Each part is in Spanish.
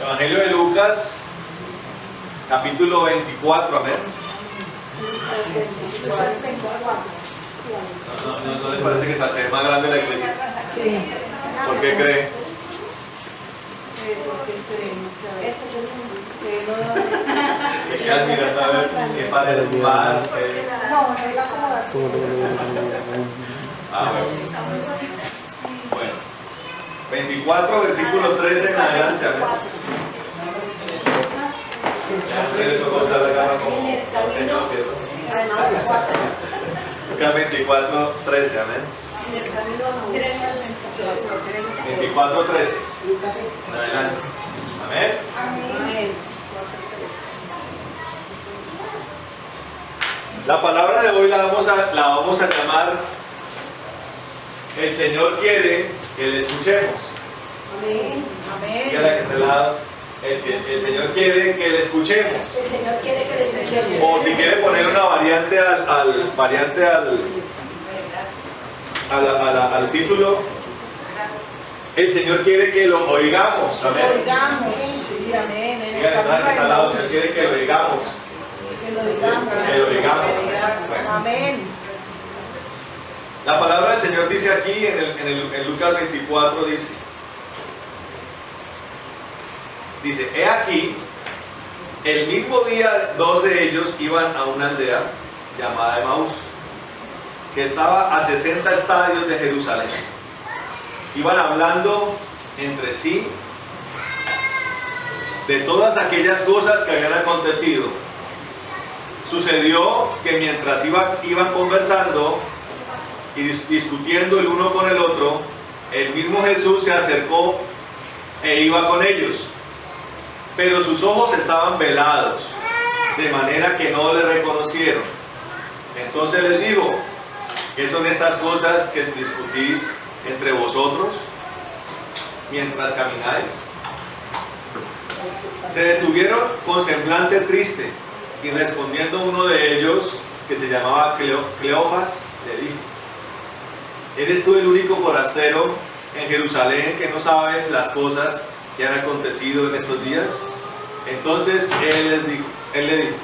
Evangelio de Lucas, capítulo 24, amén. ¿No les parece que es más grande la iglesia? Sí. ¿Por qué creen? Porque creemos Se quedan mirando a ver qué padre es bar. No, es la acomodación. Bueno, 24, versículo 13 en adelante. Ya le tocó usar la cara como señor, ¿cierto? Lucas 24, 13, amén. 24, 13. En adelante. Amén. Amén. La palabra de hoy la vamos a llamar El Señor quiere que le escuchemos. Amén. Dígale a que está al lado. El Señor quiere que le escuchemos. El Señor quiere que le escuchemos. O si quiere poner una variante al título, el Señor quiere que lo oigamos. Amén. Oigamos. Sí, amén. Dígale que está al lado, el Señor quiere que lo oigamos. Que lo oigamos. Que lo oigamos. Bueno. Amén. La palabra del Señor dice aquí en Lucas 24, dice, he aquí, el mismo día dos de ellos iban a una aldea llamada Emaús, que estaba a 60 estadios de Jerusalén. Iban hablando entre sí de todas aquellas cosas que habían acontecido. Sucedió que mientras iban conversando y discutiendo el uno con el otro, el mismo Jesús se acercó e iba con ellos, pero sus ojos estaban velados, de manera que no le reconocieron. Entonces les dijo, ¿qué son estas cosas que discutís entre vosotros mientras camináis? Se detuvieron con semblante triste, y respondiendo uno de ellos, que se llamaba Cleofas, le dijo, ¿eres tú el único forastero en Jerusalén que no sabes las cosas que han acontecido en estos días? Entonces él le dijo,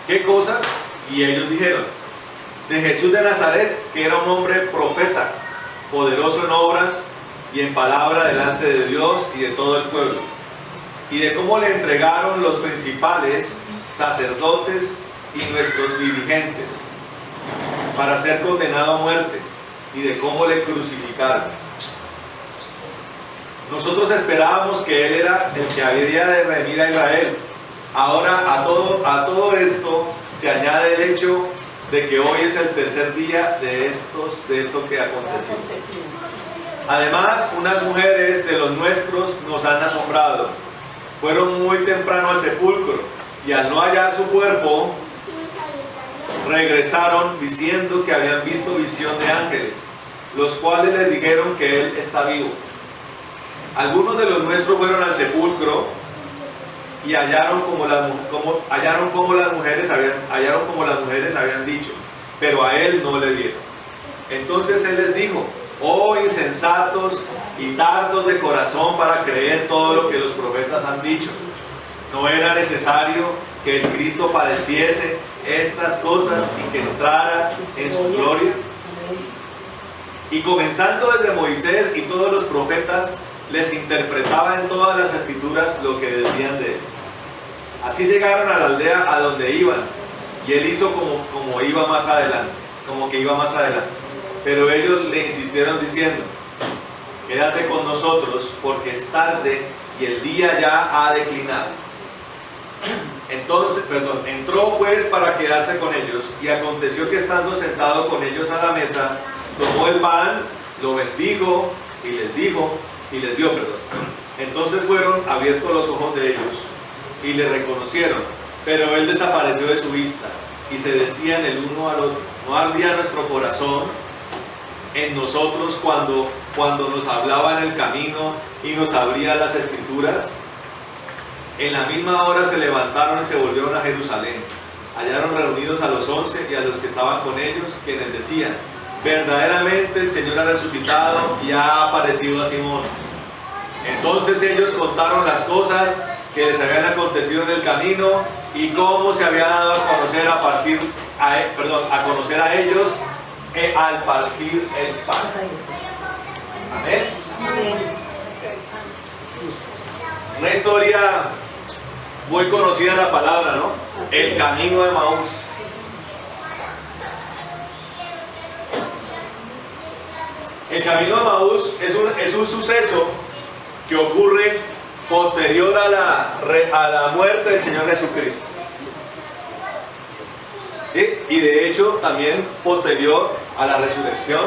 ¿qué cosas? Y ellos dijeron, de Jesús de Nazaret, que era un hombre profeta, poderoso en obras y en palabra delante de Dios y de todo el pueblo, y de cómo le entregaron los principales sacerdotes y nuestros dirigentes para ser condenado a muerte, y de cómo le crucificaron. Nosotros esperábamos que Él era el que habría de redimir a Israel. Ahora a todo esto se añade el hecho de que hoy es el tercer día de esto que aconteció. Además, unas mujeres de los nuestros nos han asombrado. Fueron muy temprano al sepulcro y al no hallar su cuerpo, regresaron diciendo que habían visto visión de ángeles, los cuales les dijeron que Él está vivo. Algunos de los nuestros fueron al sepulcro y hallaron como las mujeres habían dicho, pero a Él no le vieron. Entonces Él les dijo, oh insensatos y tardos de corazón para creer todo lo que los profetas han dicho. ¿No era necesario que el Cristo padeciese estas cosas y que entrara en su gloria? Y comenzando desde Moisés y todos los profetas, les interpretaba en todas las escrituras lo que decían de Él. Así llegaron a la aldea a donde iban, y Él hizo como que iba más adelante. Pero ellos le insistieron diciendo, quédate con nosotros, porque es tarde y el día ya ha declinado. Entró pues para quedarse con ellos, y aconteció que estando sentado con ellos a la mesa, tomó el pan, lo bendijo y les dio. Entonces fueron abiertos los ojos de ellos y le reconocieron, pero Él desapareció de su vista, y se decían el uno al otro, ¿no ardía nuestro corazón en nosotros cuando nos hablaba en el camino y nos abría las escrituras? En la misma hora se levantaron y se volvieron a Jerusalén. Hallaron reunidos a los 11 y a los que estaban con ellos, quienes decían, verdaderamente el Señor ha resucitado y ha aparecido a Simón. Entonces ellos contaron las cosas que les habían acontecido en el camino y cómo se había dado a conocer a conocer a ellos al partir el pan. Amén. Una historia muy conocida en la palabra, ¿no? El camino de Emaús. El camino de Emaús es un suceso que ocurre posterior a la muerte del Señor Jesucristo. ¿Sí? Y de hecho también posterior a la resurrección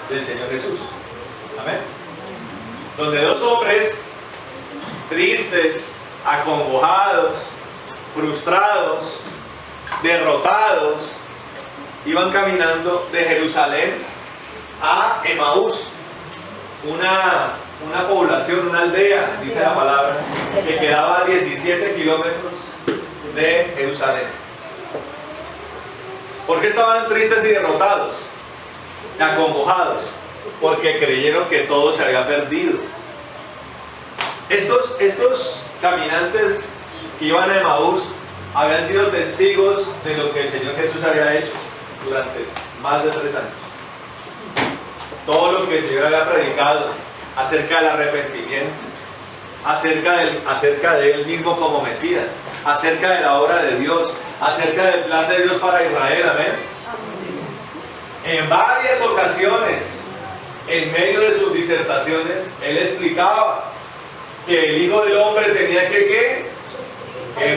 del Señor Jesús. Amén. Donde dos hombres tristes, acongojados, frustrados, derrotados, iban caminando de Jerusalén a Emaús, una población, una aldea, dice la palabra, que quedaba a 17 kilómetros de Jerusalén. ¿Por qué estaban tristes y derrotados? Acongojados, porque creyeron que todo se había perdido. Estos caminantes que iban a Emaús habían sido testigos de lo que el Señor Jesús había hecho durante más de 3 años. Todo lo que el Señor había predicado acerca del arrepentimiento, acerca de Él mismo como Mesías, acerca de la obra de Dios, acerca del plan de Dios para Israel. Amén. En varias ocasiones, en medio de sus disertaciones, Él explicaba que el Hijo del Hombre tenía que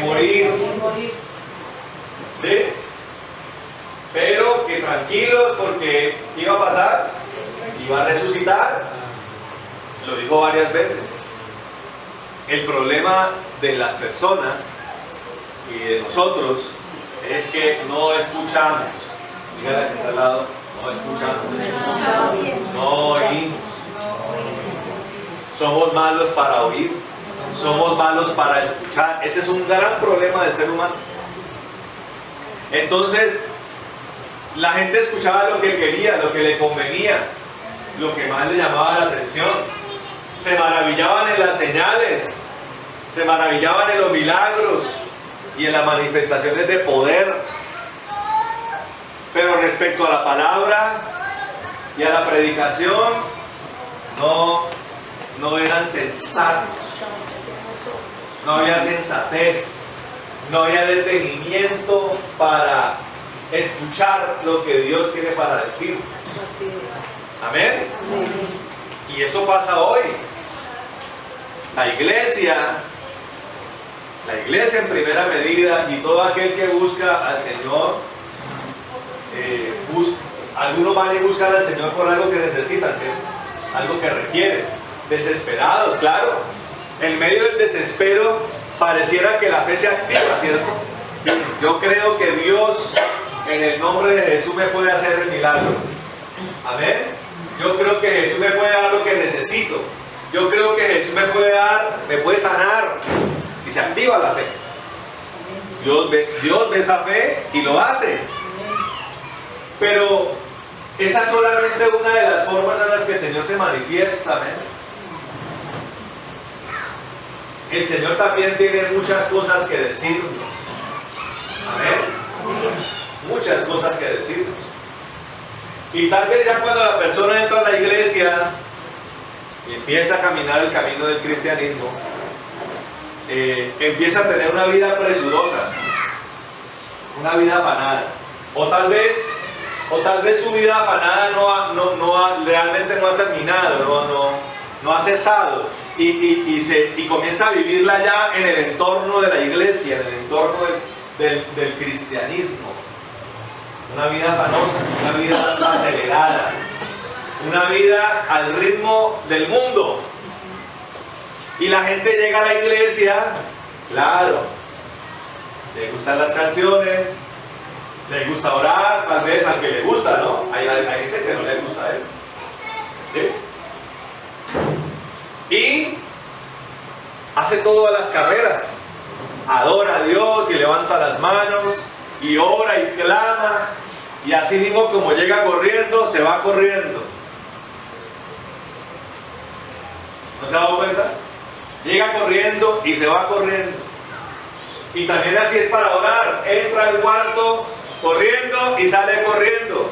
morir. ¿Sí? Pero que tranquilos, porque ¿qué iba a pasar? Iba a resucitar. Lo dijo varias veces. El problema de las personas y de nosotros es que no escuchamos. Dígale que está al lado, no escuchamos. No oímos. Somos malos para oír. Somos malos para escuchar. Ese es un gran problema del ser humano. Entonces, la gente escuchaba lo que quería, lo que le convenía, lo que más le llamaba la atención. Se maravillaban en las señales, se maravillaban en los milagros y en las manifestaciones de poder. Pero respecto a la palabra y a la predicación, no eran sensatos. No había sensatez, no había detenimiento para escuchar lo que Dios tiene para decir. Amén. Y eso pasa hoy. La iglesia en primera medida, y todo aquel que busca al Señor, algunos van y buscan al Señor por algo que necesitan, ¿sí? Algo que requieren, desesperados, claro. En medio del desespero pareciera que la fe se activa, ¿cierto? Yo creo que Dios en el nombre de Jesús me puede hacer el milagro. Amén. Yo creo que Jesús me puede dar lo que necesito. Yo creo que Jesús me puede sanar. Y se activa la fe. Dios ve esa fe y lo hace. Pero esa es solamente una de las formas en las que el Señor se manifiesta. Amén. El Señor también tiene muchas cosas que decirnos. Amén. Muchas cosas que decirnos. Y tal vez ya cuando la persona entra a la iglesia y empieza a caminar el camino del cristianismo, empieza a tener una vida presurosa, una vida afanada. O tal vez su vida afanada realmente no ha terminado, no ha cesado. Y comienza a vivirla ya en el entorno de la iglesia, en el entorno del cristianismo. Una vida afanosa, una vida acelerada, una vida al ritmo del mundo. Y la gente llega a la iglesia, claro, le gustan las canciones, le gusta orar, tal vez al que le gusta, ¿no? Hay gente que no le gusta eso. ¿Sí? Y hace todas las carreras, adora a Dios y levanta las manos y ora y clama, y así mismo como llega corriendo, se va corriendo. ¿No se ha dado cuenta? Llega corriendo y se va corriendo. Y también así es para orar. Entra al cuarto corriendo y sale corriendo.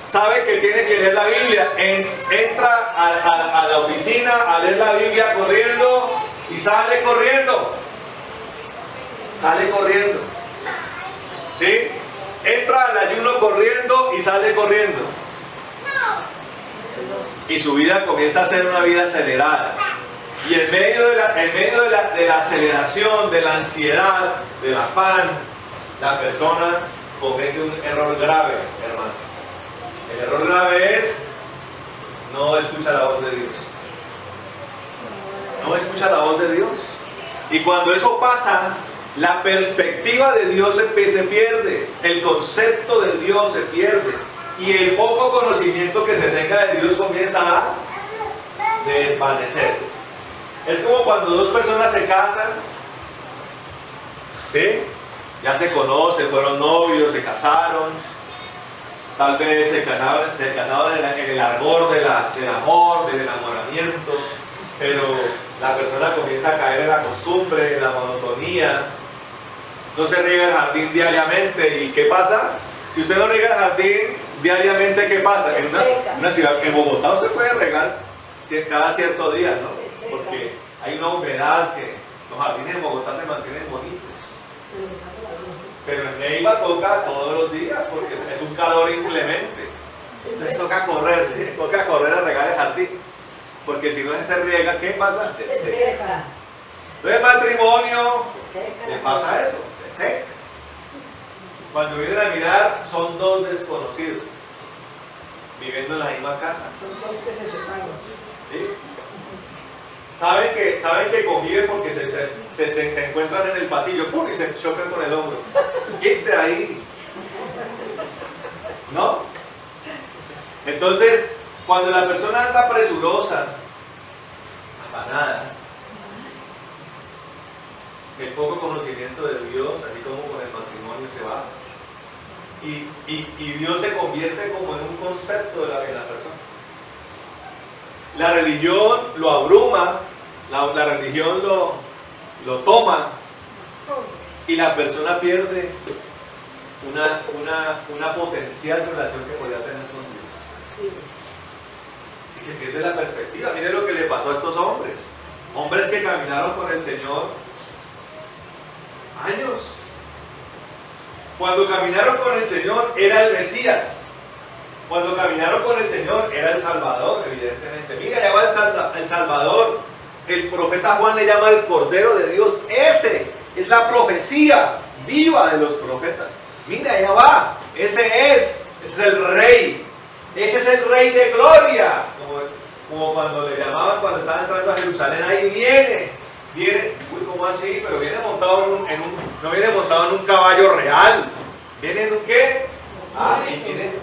Sabe que tiene que leer la Biblia. Entra a la oficina a leer la Biblia corriendo y sale corriendo. Sale corriendo. ¿Sí? Entra al ayuno corriendo y sale corriendo. Y su vida comienza a ser una vida acelerada. Y en medio de la aceleración, de la ansiedad, del afán, la persona comete un error grave, hermano. El error grave es no escuchar la voz de Dios. No escucha la voz de Dios. Y cuando eso pasa, la perspectiva de Dios se pierde. El concepto de Dios se pierde. Y el poco conocimiento que se tenga de Dios comienza a desvanecerse. Es como cuando dos personas se casan, ¿sí? Ya se conocen, fueron novios, se casaron, tal vez se casaron en el ardor del amor, del enamoramiento, pero la persona comienza a caer en la costumbre, en la monotonía, no se riega el jardín diariamente. ¿Y qué pasa? Si usted no riega el jardín diariamente, ¿qué pasa? En una ciudad, en Bogotá usted puede regar cada cierto día, ¿no? Porque hay una humedad que los jardines en Bogotá se mantienen bonitos. Pero en Neiva toca todos los días porque es un calor inclemente. Entonces toca correr a regar el jardín. Porque si no se riega, ¿qué pasa? Se seca. Entonces el matrimonio le pasa eso, se seca. Cuando vienen a mirar, son dos desconocidos viviendo en la misma casa. Son dos que se separan. ¿Sí? Saben que conviven porque se encuentran en el pasillo, ¡pum!, y se chocan con el hombro. ¡Quítate ahí! ¿No? Entonces, cuando la persona anda presurosa, afanada, el poco conocimiento de Dios, así como con el matrimonio, se va. Y Dios se convierte como en un concepto de la persona. La religión lo abruma, la religión lo toma, y la persona pierde una potencial relación que podía tener con Dios. Y se pierde la perspectiva. Mire lo que le pasó a estos hombres. Hombres que caminaron con el Señor años. Cuando caminaron con el Señor era el Mesías. Cuando caminaron con el Señor era el Salvador, evidentemente. Mira, allá va el Salvador. El profeta Juan le llama el Cordero de Dios. Ese es la profecía viva de los profetas. Mira, allá va. Ese es el Rey. Ese es el Rey de gloria. Como cuando le llamaban cuando estaban entrando a Jerusalén. Ahí viene. Uy, ¿cómo así? Pero viene montado no viene montado en un caballo real. ¿Viene en un qué?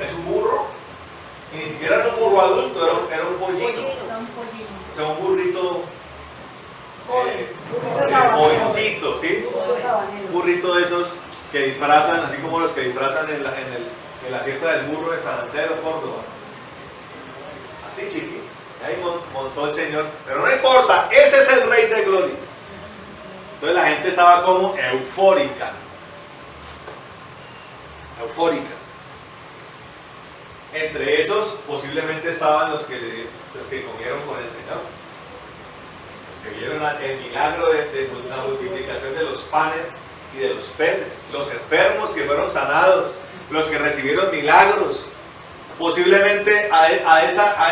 Es un burro. Y ni siquiera era un burro adulto, era un pollito. O sea, un burrito jovencito, ¿sí? Un burrito de esos que disfrazan, así como los que disfrazan en la fiesta del burro de San Antero, Córdoba. Así chiquito. Ahí montó el Señor. Pero no importa, ese es el Rey de gloria. Entonces la gente estaba como eufórica. Eufórica. Entre esos posiblemente estaban los que comieron con el Señor, los que vieron el milagro de la multiplicación de los panes y de los peces, los enfermos que fueron sanados, los que recibieron milagros. Posiblemente a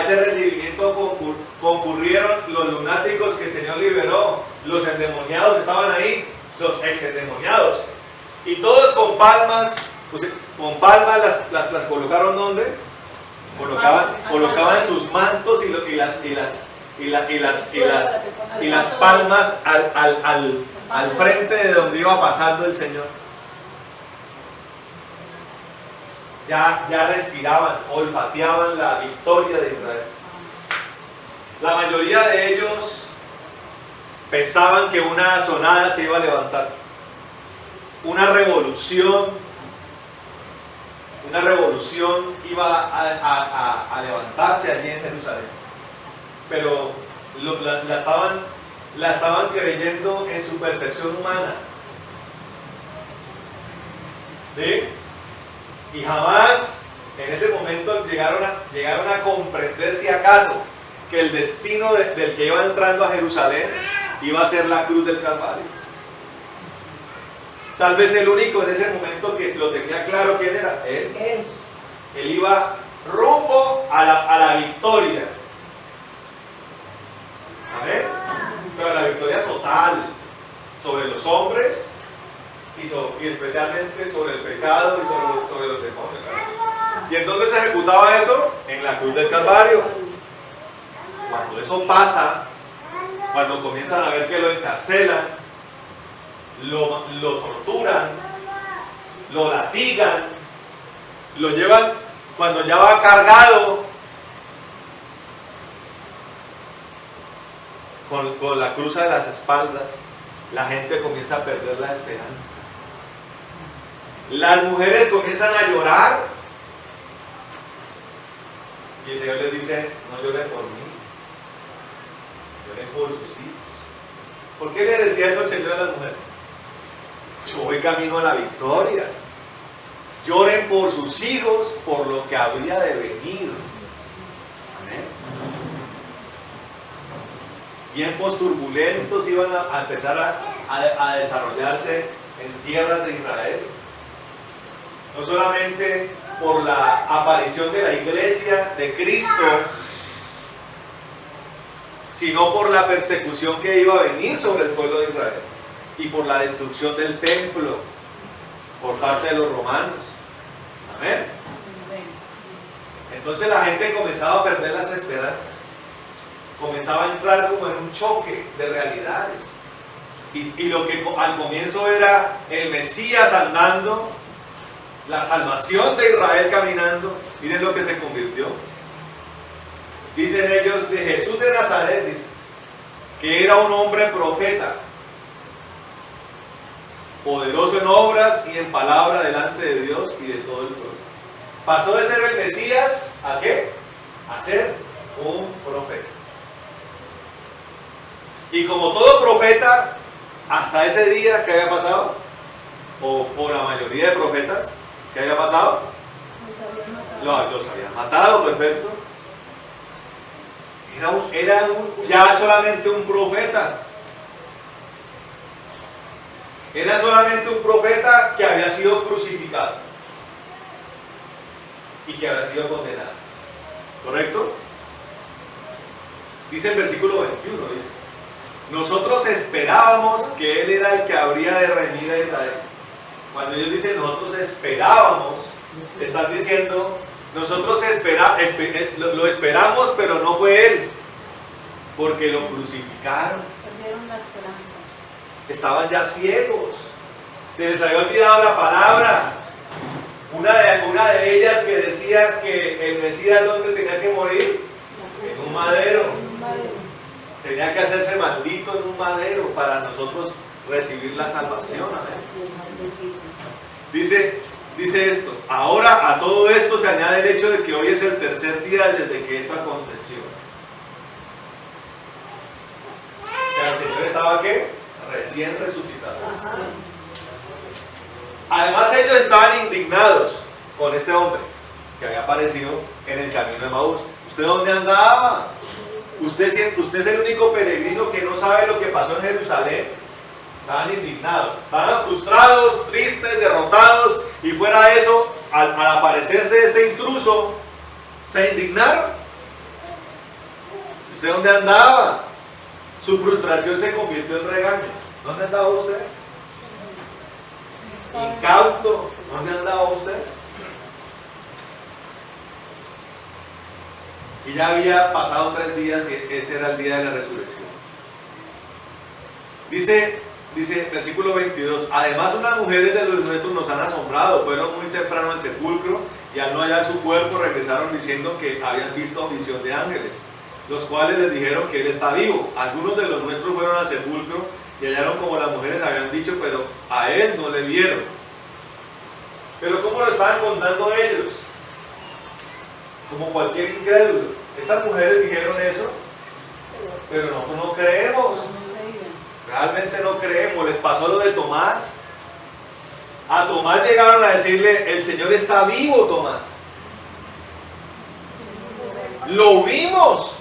ese recibimiento concurrieron los lunáticos que el Señor liberó, los endemoniados estaban ahí, los ex-endemoniados, y todos con palmas. Las colocaron ¿dónde? Colocaban sus mantos y las palmas al frente de donde iba pasando el Señor. Ya respiraban, olfateaban la victoria de Israel. La mayoría de ellos pensaban que una asonada se iba a levantar, una revolución iba a levantarse allí en Jerusalén. pero la estaban creyendo en su percepción humana. ¿Sí? Y jamás en ese momento llegaron a comprender, si acaso, que el destino del que iba entrando a Jerusalén iba a ser la cruz del Calvario. Tal vez el único en ese momento que lo tenía claro, ¿quién era? Él. Él iba rumbo a la victoria. ¿Amén? Pero la victoria total sobre los hombres y especialmente sobre el pecado y sobre los demonios. ¿Amén? Y entonces se ejecutaba eso en la cruz del Calvario. Cuando eso pasa, cuando comienzan a ver que lo encarcelan, lo torturan, lo latigan, lo llevan, cuando ya va cargado con la cruz de las espaldas, la gente comienza a perder la esperanza. Las mujeres comienzan a llorar y el Señor les dice: no lloren por mí, lloren por sus hijos. ¿Por qué le decía eso el Señor a las mujeres? Yo voy camino a la victoria. Lloren por sus hijos, por lo que habría de venir. Amén. Tiempos turbulentos iban a empezar a desarrollarse en tierras de Israel. No solamente por la aparición de la iglesia de Cristo, sino por la persecución que iba a venir sobre el pueblo de Israel y por la destrucción del templo por parte de los romanos. Amén. Entonces la gente comenzaba a perder las esperanzas, comenzaba a entrar como en un choque de realidades, y lo que al comienzo era el Mesías andando, la salvación de Israel caminando, miren lo que se convirtió. Dicen ellos de Jesús de Nazaret, dice, que era un hombre profeta, poderoso en obras y en palabra delante de Dios y de todo el pueblo. Pasó de ser el Mesías, ¿a qué? A ser un profeta. Y como todo profeta, hasta ese día, ¿qué había pasado? O por la mayoría de profetas, ¿qué había pasado? Los habían matado, perfecto. Era ya solamente un profeta. Era solamente un profeta que había sido crucificado y que había sido condenado. ¿Correcto? Dice el versículo 21, dice: nosotros esperábamos que Él era el que habría de redimir a Israel. Cuando ellos dicen nosotros esperábamos, están diciendo nosotros lo esperamos, pero no fue Él, porque lo crucificaron. Perdieron la esperanza. Estaban ya ciegos, se les había olvidado la palabra. Una de ellas que decía que el Mesías, ¿dónde tenía que morir? En un madero. Tenía que hacerse maldito en un madero para nosotros recibir la salvación. Dice esto: ahora a todo esto se añade el hecho de que hoy es el tercer día desde que esto aconteció. O sea, el Señor estaba ¿qué? Recién resucitado. Además ellos estaban indignados con este hombre que había aparecido en el camino de Maús. ¿Usted dónde andaba? Usted es el único peregrino que no sabe lo que pasó en Jerusalén. Estaban indignados, estaban frustrados, tristes, derrotados, y fuera de eso, al aparecerse este intruso, se indignaron. ¿Usted dónde andaba? Su frustración se convirtió en regaño. ¿Dónde andaba usted? Incauto. ¿Dónde andaba usted? Y ya había pasado 3 días y ese era el día de la resurrección. Dice versículo 22: además unas mujeres de los nuestros nos han asombrado, fueron muy temprano al sepulcro y al no hallar su cuerpo regresaron diciendo que habían visto visión de ángeles, los cuales les dijeron que Él está vivo. Algunos de los nuestros fueron al sepulcro y hallaron como las mujeres habían dicho, pero a Él no le vieron. Pero ¿cómo lo estaban contando ellos? Como cualquier incrédulo. Estas mujeres dijeron eso Pero nosotros no creemos. Realmente no creemos. Les pasó lo de Tomás. A Tomás llegaron a decirle, el Señor está vivo, Tomás. Lo vimos.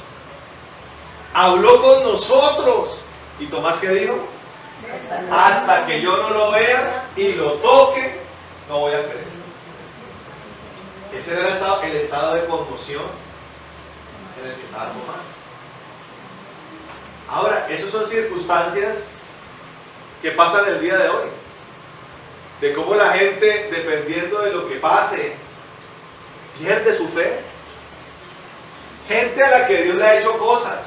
Habló con nosotros. ¿Y Tomás qué dijo? Hasta que yo no lo vea y lo toque, no voy a creer. Ese era el estado de conmoción en el que estaba Tomás. Ahora, esas son circunstancias que pasan el día de hoy. De cómo la gente, dependiendo de lo que pase, pierde su fe. Gente a la que Dios le ha hecho cosas.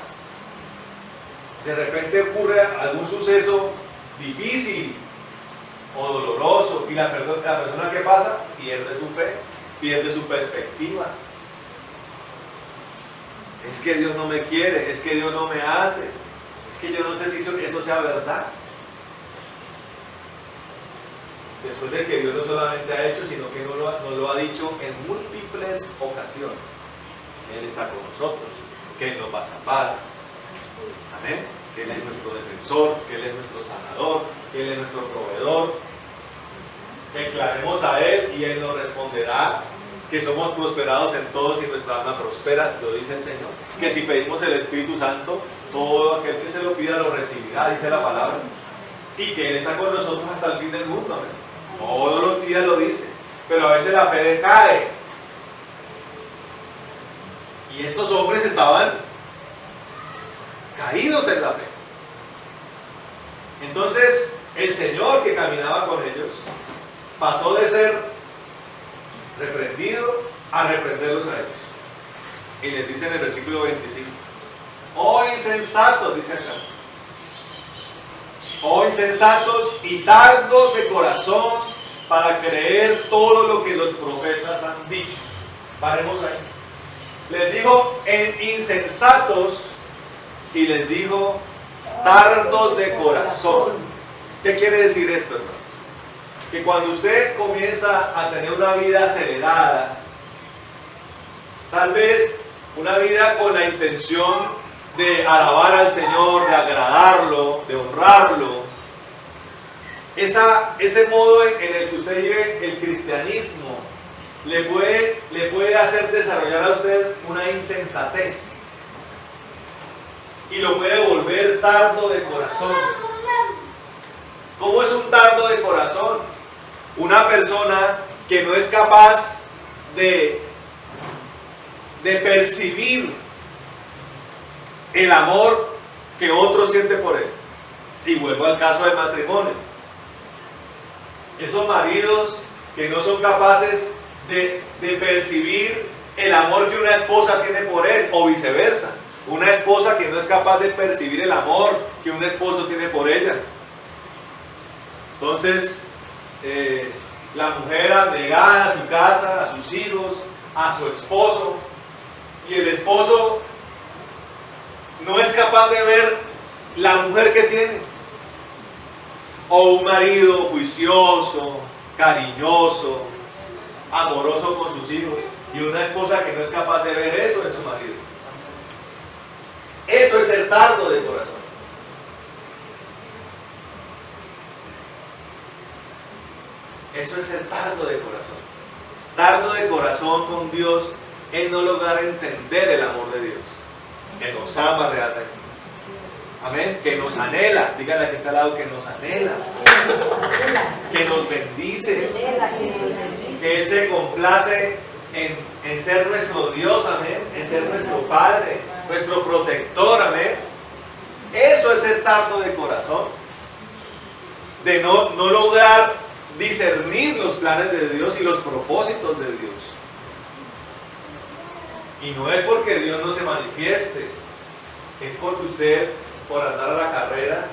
De repente ocurre algún suceso difícil o doloroso y la persona que pasa pierde su fe, pierde su perspectiva. Es que Dios no me quiere, es que Dios no me hace, es que yo no sé si eso sea verdad. Después de que Dios no solamente ha hecho, sino que nos lo ha dicho en múltiples ocasiones. Él está con nosotros, que Él nos va a salvar. Amén. Que Él es nuestro defensor, que Él es nuestro sanador, que Él es nuestro proveedor. Que clamemos a Él y Él nos responderá. Que somos prosperados en todos y nuestra alma prospera, lo dice el Señor. Que si pedimos el Espíritu Santo, todo aquel que se lo pida lo recibirá, dice la palabra. Y que Él está con nosotros hasta el fin del mundo. Amén. Todos los días lo dice. Pero a veces la fe decae. Y estos hombres estaban caídos en la fe. Entonces, el Señor que caminaba con ellos pasó de ser reprendido a reprenderlos a ellos. Y les dice en el versículo 25: oh insensatos, dice acá, oh insensatos y tardos de corazón para creer todo lo que los profetas han dicho. Paremos ahí. Les dijo insensatos y les dijo tardos de corazón. ¿Qué quiere decir esto, hermano? Que cuando usted comienza a tener una vida acelerada, tal vez una vida con la intención de alabar al Señor, de agradarlo, de honrarlo, ese modo en el que usted vive el cristianismo le puede hacer desarrollar a usted una insensatez y lo puede volver tardo de corazón. ¿Cómo es un tardo de corazón? Una persona que no es capaz de percibir el amor que otro siente por él. Y vuelvo al caso del matrimonio. Esos maridos que no son capaces de percibir el amor que una esposa tiene por él, o viceversa. Una esposa que no es capaz de percibir el amor que un esposo tiene por ella. Entonces, la mujer abnegada a su casa, a sus hijos, a su esposo, y el esposo no es capaz de ver la mujer que tiene. O un marido juicioso, cariñoso, amoroso con sus hijos, y una esposa que no es capaz de ver eso en su marido. Eso es ser tardo de corazón. Eso es ser tardo de corazón. Tardo de corazón con Dios es no lograr entender el amor de Dios, que nos ama realmente. Amén. Que nos anhela. Dígale a que está al lado, que nos anhela. Que nos bendice. Que Él se complace en ser nuestro Dios. Amén. En ser nuestro Padre, nuestro protector. Amén. Eso es ser tardo de corazón. De no lograr discernir los planes de Dios y los propósitos de Dios. Y no es porque Dios no se manifieste, es porque usted, por andar a la carrera,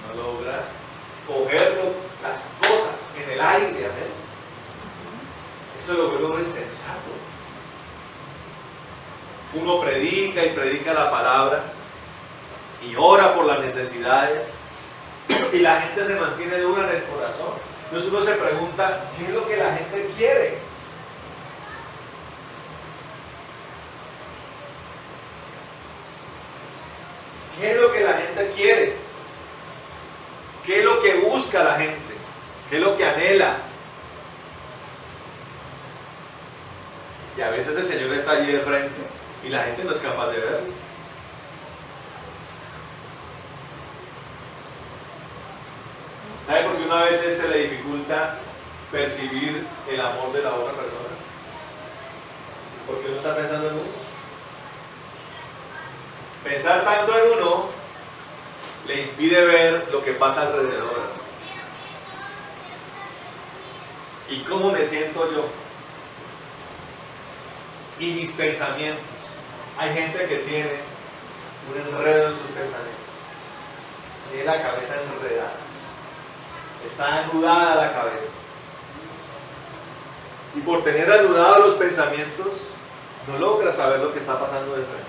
no logra coger las cosas en el aire. Amén. Eso lo vuelve uno insensato. Uno predica y predica la palabra y ora por las necesidades, y la gente se mantiene dura en el corazón. Entonces uno se pregunta, ¿qué es lo que la gente quiere? gente quiere? ¿Qué es lo que busca la gente? ¿Qué es lo que anhela? Y a veces el Señor está allí de frente y la gente no es capaz de verlo. ¿Sabe por qué una vez se le dificulta percibir el amor de la otra persona? Porque uno está pensando en uno. Pensar tanto en uno le impide ver lo que pasa alrededor. ¿Y cómo me siento yo? Y mis pensamientos. Hay gente que tiene un enredo en sus pensamientos. Tiene la cabeza enredada. Está anudada la cabeza. Y por tener anudados los pensamientos, no logra saber lo que está pasando de frente.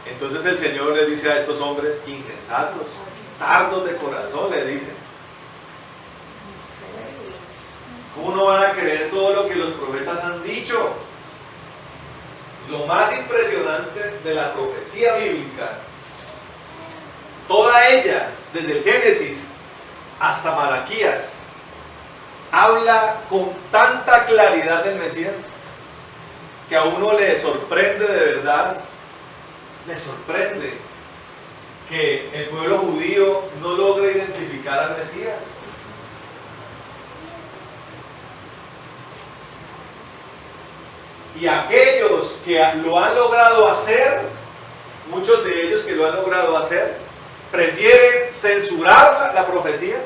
Entonces el Señor le dice a estos hombres insensatos, tardos de corazón, le dice: ¿cómo no van a creer todo lo que los profetas han dicho? Lo más impresionante de la profecía bíblica, toda ella, desde el Génesis hasta Malaquías, habla con tanta claridad del Mesías que a uno le sorprende de verdad, le sorprende que el pueblo judío no logre identificar al Mesías. Y aquellos que lo han logrado hacer, muchos de ellos que lo han logrado hacer, prefieren censurar la profecía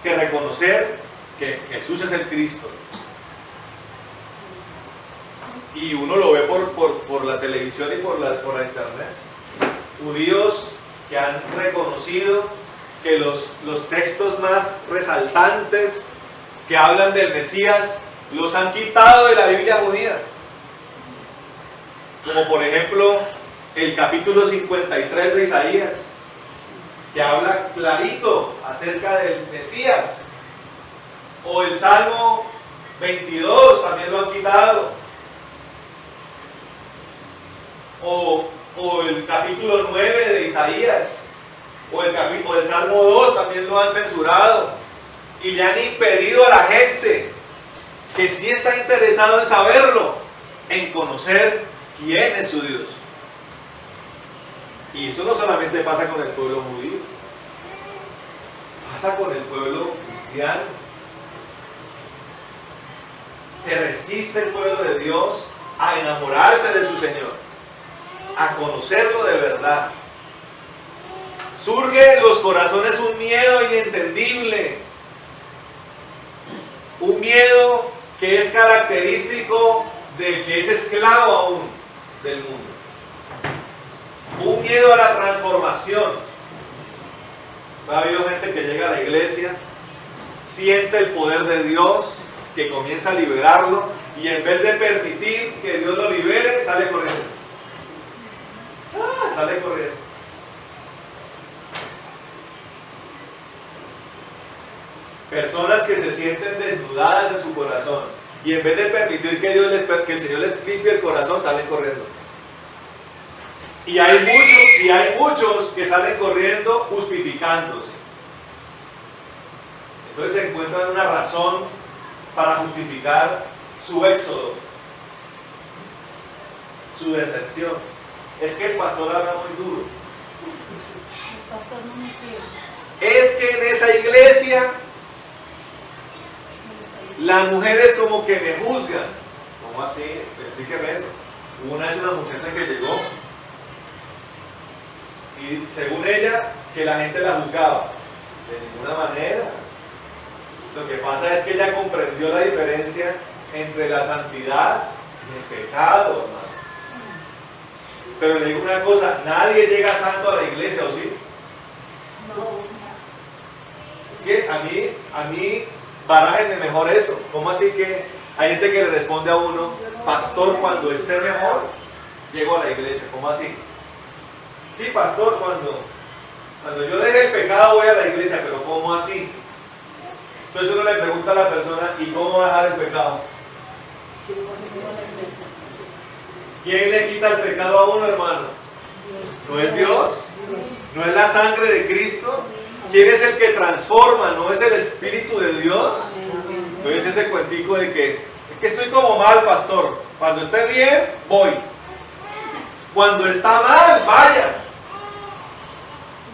que reconocer que Jesús es el Cristo. Y uno lo ve por la televisión y por la internet. Judíos que han reconocido que los textos más resaltantes que hablan del Mesías los han quitado de la Biblia judía. Como por ejemplo el capítulo 53 de Isaías, que habla clarito acerca del Mesías. O el Salmo 22 también lo han quitado. O el capítulo 9 de Isaías. O el Salmo 2 también lo han censurado. Y le han impedido a la gente que sí está interesado en saberlo, en conocer quién es su Dios. Y eso no solamente pasa con el pueblo judío, pasa con el pueblo cristiano. Se resiste el pueblo de Dios a enamorarse de su Señor, a conocerlo de verdad. Surge en los corazones un miedo inentendible, un miedo que es característico del que es esclavo aún del mundo. Un miedo a la transformación. Ha habido gente que llega a la iglesia, siente el poder de Dios, que comienza a liberarlo, y en vez de permitir que Dios lo libere, sale corriendo. Sale corriendo. Personas que se sienten desnudadas en su corazón, y en vez de permitir que el Señor les limpie el corazón, salen corriendo. Y hay muchos que salen corriendo justificándose. Entonces se encuentran una razón para justificar su éxodo, su deserción. Es que el pastor habla muy duro. El pastor no me quiere. Es que en esa iglesia las mujeres como que me juzgan. ¿Cómo así? Explíqueme eso. Hubo una vez una muchacha que llegó y según ella que la gente la juzgaba. De ninguna manera. Lo que pasa es que ella comprendió la diferencia entre la santidad y el pecado, hermano. Pero le digo una cosa, nadie llega santo a la iglesia, ¿o sí? No. Es que a mí barájenme mejor eso. ¿Cómo así que hay gente que le responde a uno, pastor, cuando esté mejor, llego a la iglesia? ¿Cómo así? Sí, pastor, cuando yo deje el pecado voy a la iglesia, pero ¿cómo así? Entonces uno le pregunta a la persona, ¿y cómo dejar el pecado? ¿Quién le quita el pecado a uno, hermano? ¿No es Dios? sangre de Cristo? ¿Quién es el que transforma? ¿No es el Espíritu de Dios? Entonces ese cuentico de que es que estoy como mal, pastor. Cuando esté bien, voy. Cuando está mal, vaya.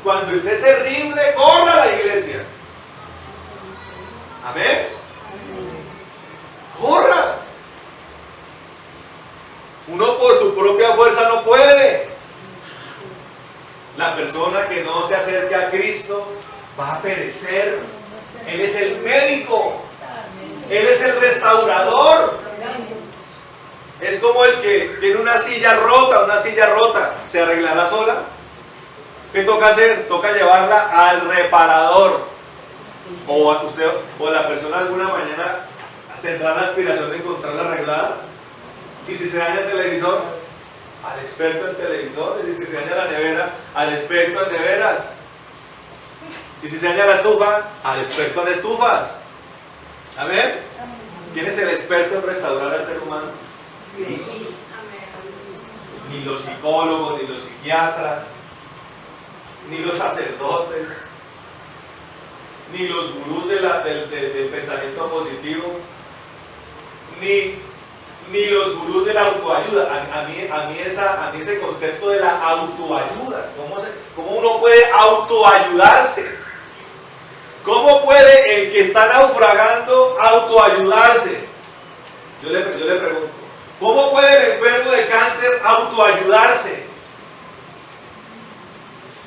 Cuando esté terrible, corra a la iglesia. Amén. Corra. Uno por su propia fuerza no puede. La persona que no se acerque a Cristo va a perecer. Él es el médico. Él es el restaurador. Es como el que tiene una silla rota. ¿Se arreglará sola? ¿Qué toca hacer? Toca llevarla al reparador. O la persona alguna mañana tendrá la aspiración de encontrarla arreglada. Y si se daña el televisor, al experto en televisores. Y si se daña la nevera, al experto en neveras. Y si se daña la estufa, al experto en estufas. Amén. ¿Quién es el experto en restaurar al ser humano? Cristo. Ni los psicólogos, ni los psiquiatras, ni los sacerdotes, ni los gurús del pensamiento positivo, ni los gurús de la autoayuda. A mí ese concepto de la autoayuda, ¿cómo uno puede autoayudarse? ¿Cómo puede el que está naufragando autoayudarse? Yo le pregunto, ¿cómo puede el enfermo de cáncer autoayudarse?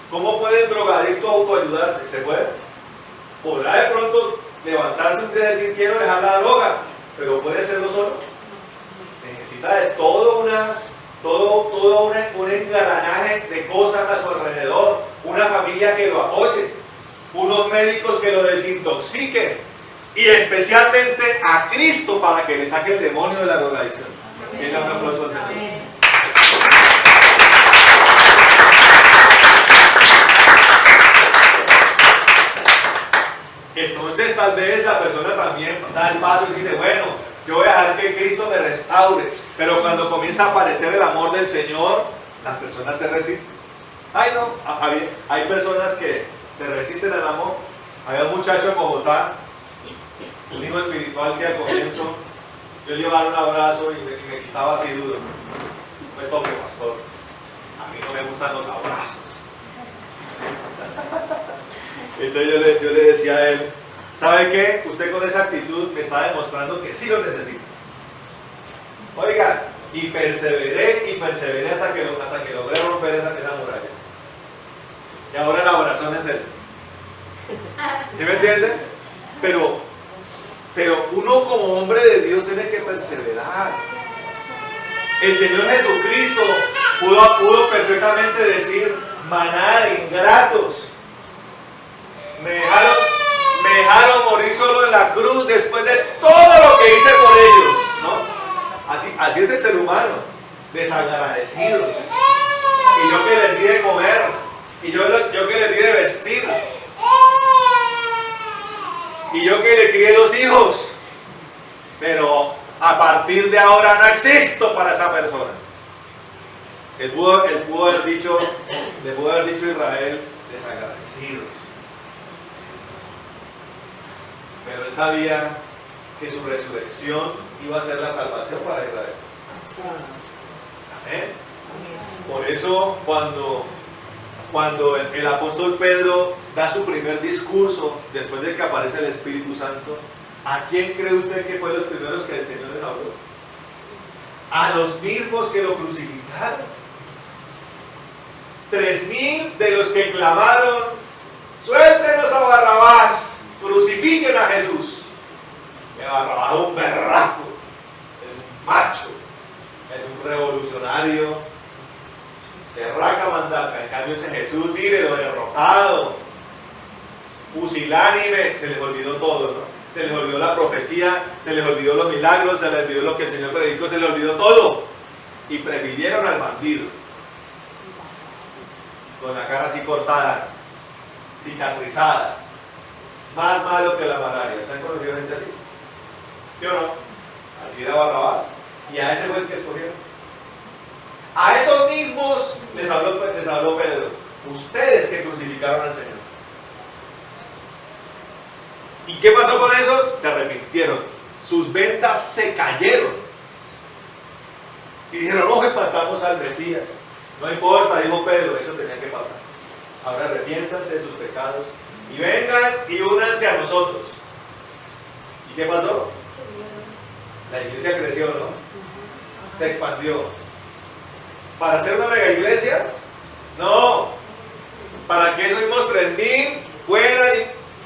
¿Cómo puede el drogadicto autoayudarse? ¿Se puede? Podrá de pronto levantarse un día y decir quiero dejar la droga, pero ¿puede hacerlo solo? Necesita de todo un engranaje de cosas a su alrededor, una familia que lo apoye, unos médicos que lo desintoxiquen y especialmente a Cristo para que le saque el demonio de la drogadicción. Un aplauso al Señor. Entonces tal vez la persona también da el paso y dice, bueno, yo voy a dejar que Cristo me restaure, pero cuando comienza a aparecer el amor del Señor, las personas se resisten. Ay no, hay personas que se resisten al amor. Había un muchacho en Bogotá, un hijo espiritual que al comienzo yo le iba a dar un abrazo y me quitaba así duro. No me toque, pastor, a mí no me gustan los abrazos. Entonces yo le decía a él, ¿sabe qué? Usted con esa actitud me está demostrando que sí lo necesita. Oiga, y perseveré hasta que logré romper esa muralla. Y ahora la oración es él. ¿Sí me entiende? Pero uno como hombre de Dios tiene que perseverar. El Señor Jesucristo pudo perfectamente decir, maná de ingratos. Me dejaron morir solo en la cruz después de todo lo que hice por ellos, ¿no? Así es el ser humano, desagradecidos. Y yo que les di de comer, y yo que les di de vestir, y yo que le crié los hijos, pero a partir de ahora no existo para esa persona. Él pudo haber dicho Israel, desagradecidos. Pero él sabía que su resurrección iba a ser la salvación para Israel. Amén. Por eso cuando el apóstol Pedro da su primer discurso después de que aparece el Espíritu Santo, ¿a quién cree usted que fue los primeros que el Señor les habló? A los mismos que lo crucificaron. 3,000 de los que clamaron, suéltenos a Barrabás, crucifiquen a Jesús. Que Barrabás es un berraco, es un macho, es un revolucionario, berraca mandaca. En cambio ese Jesús, mire, lo derrotado, pusilánime, se les olvidó todo, ¿no? Se les olvidó la profecía, se les olvidó los milagros, se les olvidó lo que el Señor predicó, se les olvidó todo. Y prefirieron al bandido, con la cara así cortada, cicatrizada, más malo que la malaria. ¿Se han conocido gente así? ¿Sí o no? Así era Barrabás. Y a ese fue el que escogieron. A esos mismos les habló Pedro. Ustedes que crucificaron al Señor. ¿Y qué pasó con esos? Se arrepintieron. Sus ventas se cayeron. Y dijeron, no, espantamos al Mesías. No importa, dijo Pedro, eso tenía que pasar. Ahora arrepiéntanse de sus pecados y vengan y únanse a nosotros. ¿Y qué pasó? La iglesia creció, ¿no? Se expandió. ¿Para hacer una mega iglesia? No. Para que esos mismos 3,000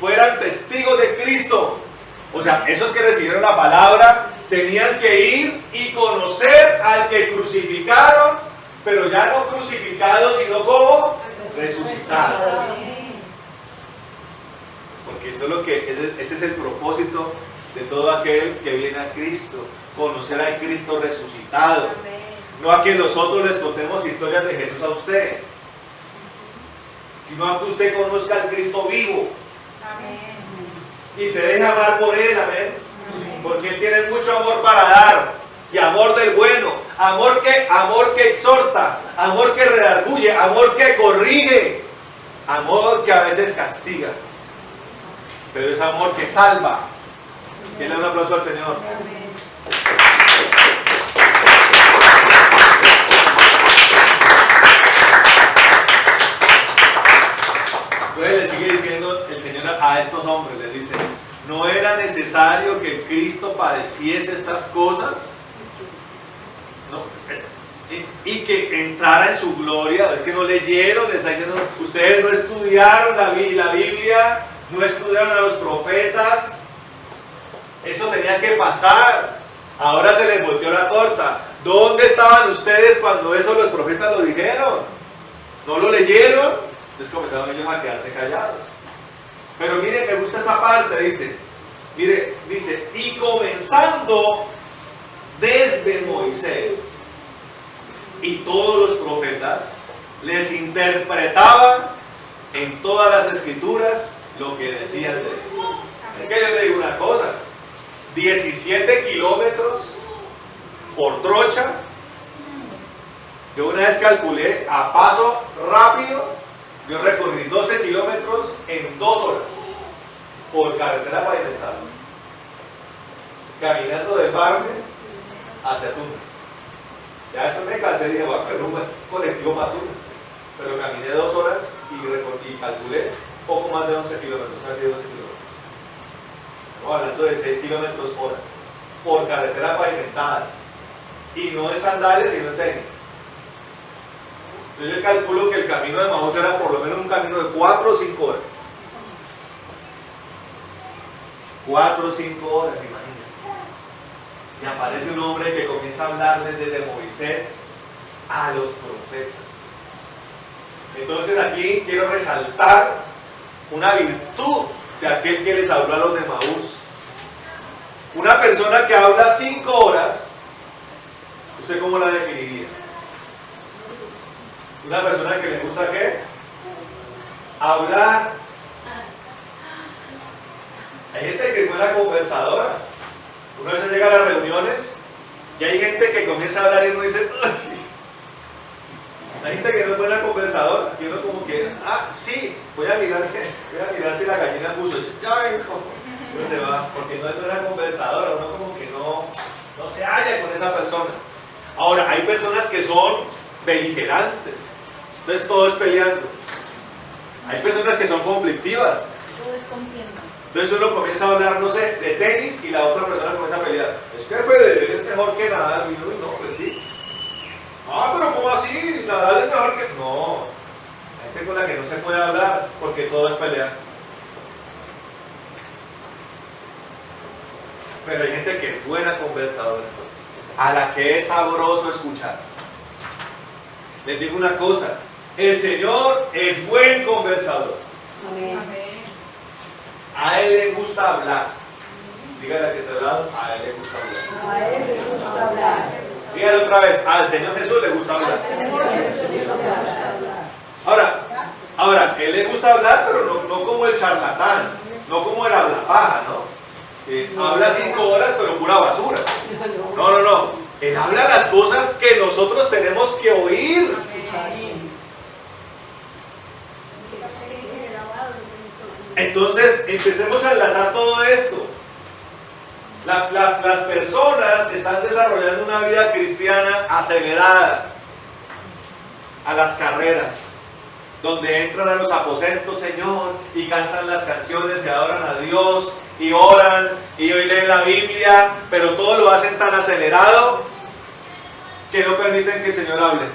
fueran testigos de Cristo. O sea, esos que recibieron la palabra tenían que ir y conocer al que crucificaron, pero ya no crucificado, sino como resucitado. Porque eso es lo que, ese es el propósito de todo aquel que viene a Cristo, conocer al Cristo resucitado. No a que nosotros les contemos historias de Jesús a usted, sino a que usted conozca al Cristo vivo. Y se deje amar por Él, amén. Porque Él tiene mucho amor para dar, y amor del bueno, amor que exhorta, amor que redarguye, amor que corrige, amor que a veces castiga, pero es amor que salva. Que le da un aplauso al Señor. Entonces le sigue diciendo el Señor a estos hombres, les dice, ¿no era necesario que el Cristo padeciese estas cosas? ¿No? Y que entrara en su gloria. Es que no leyeron, les está diciendo, ustedes no estudiaron la Biblia, no estudiaron a los profetas. Eso tenía que pasar. Ahora se les volteó la torta. ¿Dónde estaban ustedes cuando eso los profetas lo dijeron? ¿No lo leyeron? Entonces comenzaron ellos a quedarse callados. Pero mire, me gusta esa parte, dice, y comenzando desde Moisés y todos los profetas, les interpretaban en todas las escrituras lo que decían de él. Es que yo le digo una cosa, 17 kilómetros por trocha. Yo una vez calculé a paso rápido, yo recorrí 12 kilómetros en 2 horas por carretera pavimentada, caminando de Parme hacia Tuna. Ya después me cansé y dije, voy a coger un colectivo para Tuna, pero caminé 2 horas y calculé poco más de 11 kilómetros, casi 12 kilómetros. Estamos hablando de 6 kilómetros hora por carretera pavimentada, y no en sandalias sino en tenis. Entonces yo calculo que el camino de Emaús era por lo menos un camino de 4 o 5 horas. 4 o 5 horas, imagínense. Y aparece un hombre que comienza a hablarles desde Moisés a los profetas. Entonces aquí quiero resaltar una virtud de aquel que les habló a los de Emaús. Una persona que habla 5 horas, ¿usted cómo la definiría? Una persona que le gusta ¿qué? Hablar. Hay gente que es buena conversadora. Uno a veces llega a las reuniones y hay gente que comienza a hablar y uno dice, ¡ay! Hay gente que no es buena conversadora, que uno como que, sí, voy a mirar si la gallina puso, ya vengo. Uno se va, porque no es buena conversadora, uno como que no se halla con esa persona. Ahora, hay personas que son beligerantes, entonces todo es peleando. Hay personas que son conflictivas. Todo es contienda. Entonces uno comienza a hablar, no sé, de tenis y la otra persona comienza a pelear. Es que Federer es mejor que Nadal. Y uno, no, pues sí. Pero ¿cómo así? Nadal es mejor que... No, hay gente con la que no se puede hablar porque todo es pelear. Pero hay gente que es buena conversadora, a la que es sabroso escuchar. Les digo una cosa, el Señor es buen conversador. Amén. A Él le gusta hablar. Dígale al que está al lado, a Él le gusta hablar. A Él le gusta hablar. Dígale otra vez, al Señor Jesús le gusta hablar. Ahora, Él le gusta hablar, pero no como el charlatán, no como el hablapaja, ¿no? Habla 5 horas, pero pura basura. No. Él habla las cosas que nosotros tenemos que oír. Entonces, empecemos a enlazar todo esto. Las personas están desarrollando una vida cristiana acelerada, a las carreras, donde entran a los aposentos, Señor, y cantan las canciones y adoran a Dios, y oran, y hoy leen la Biblia, pero todo lo hacen tan acelerado que no permiten que el Señor hable.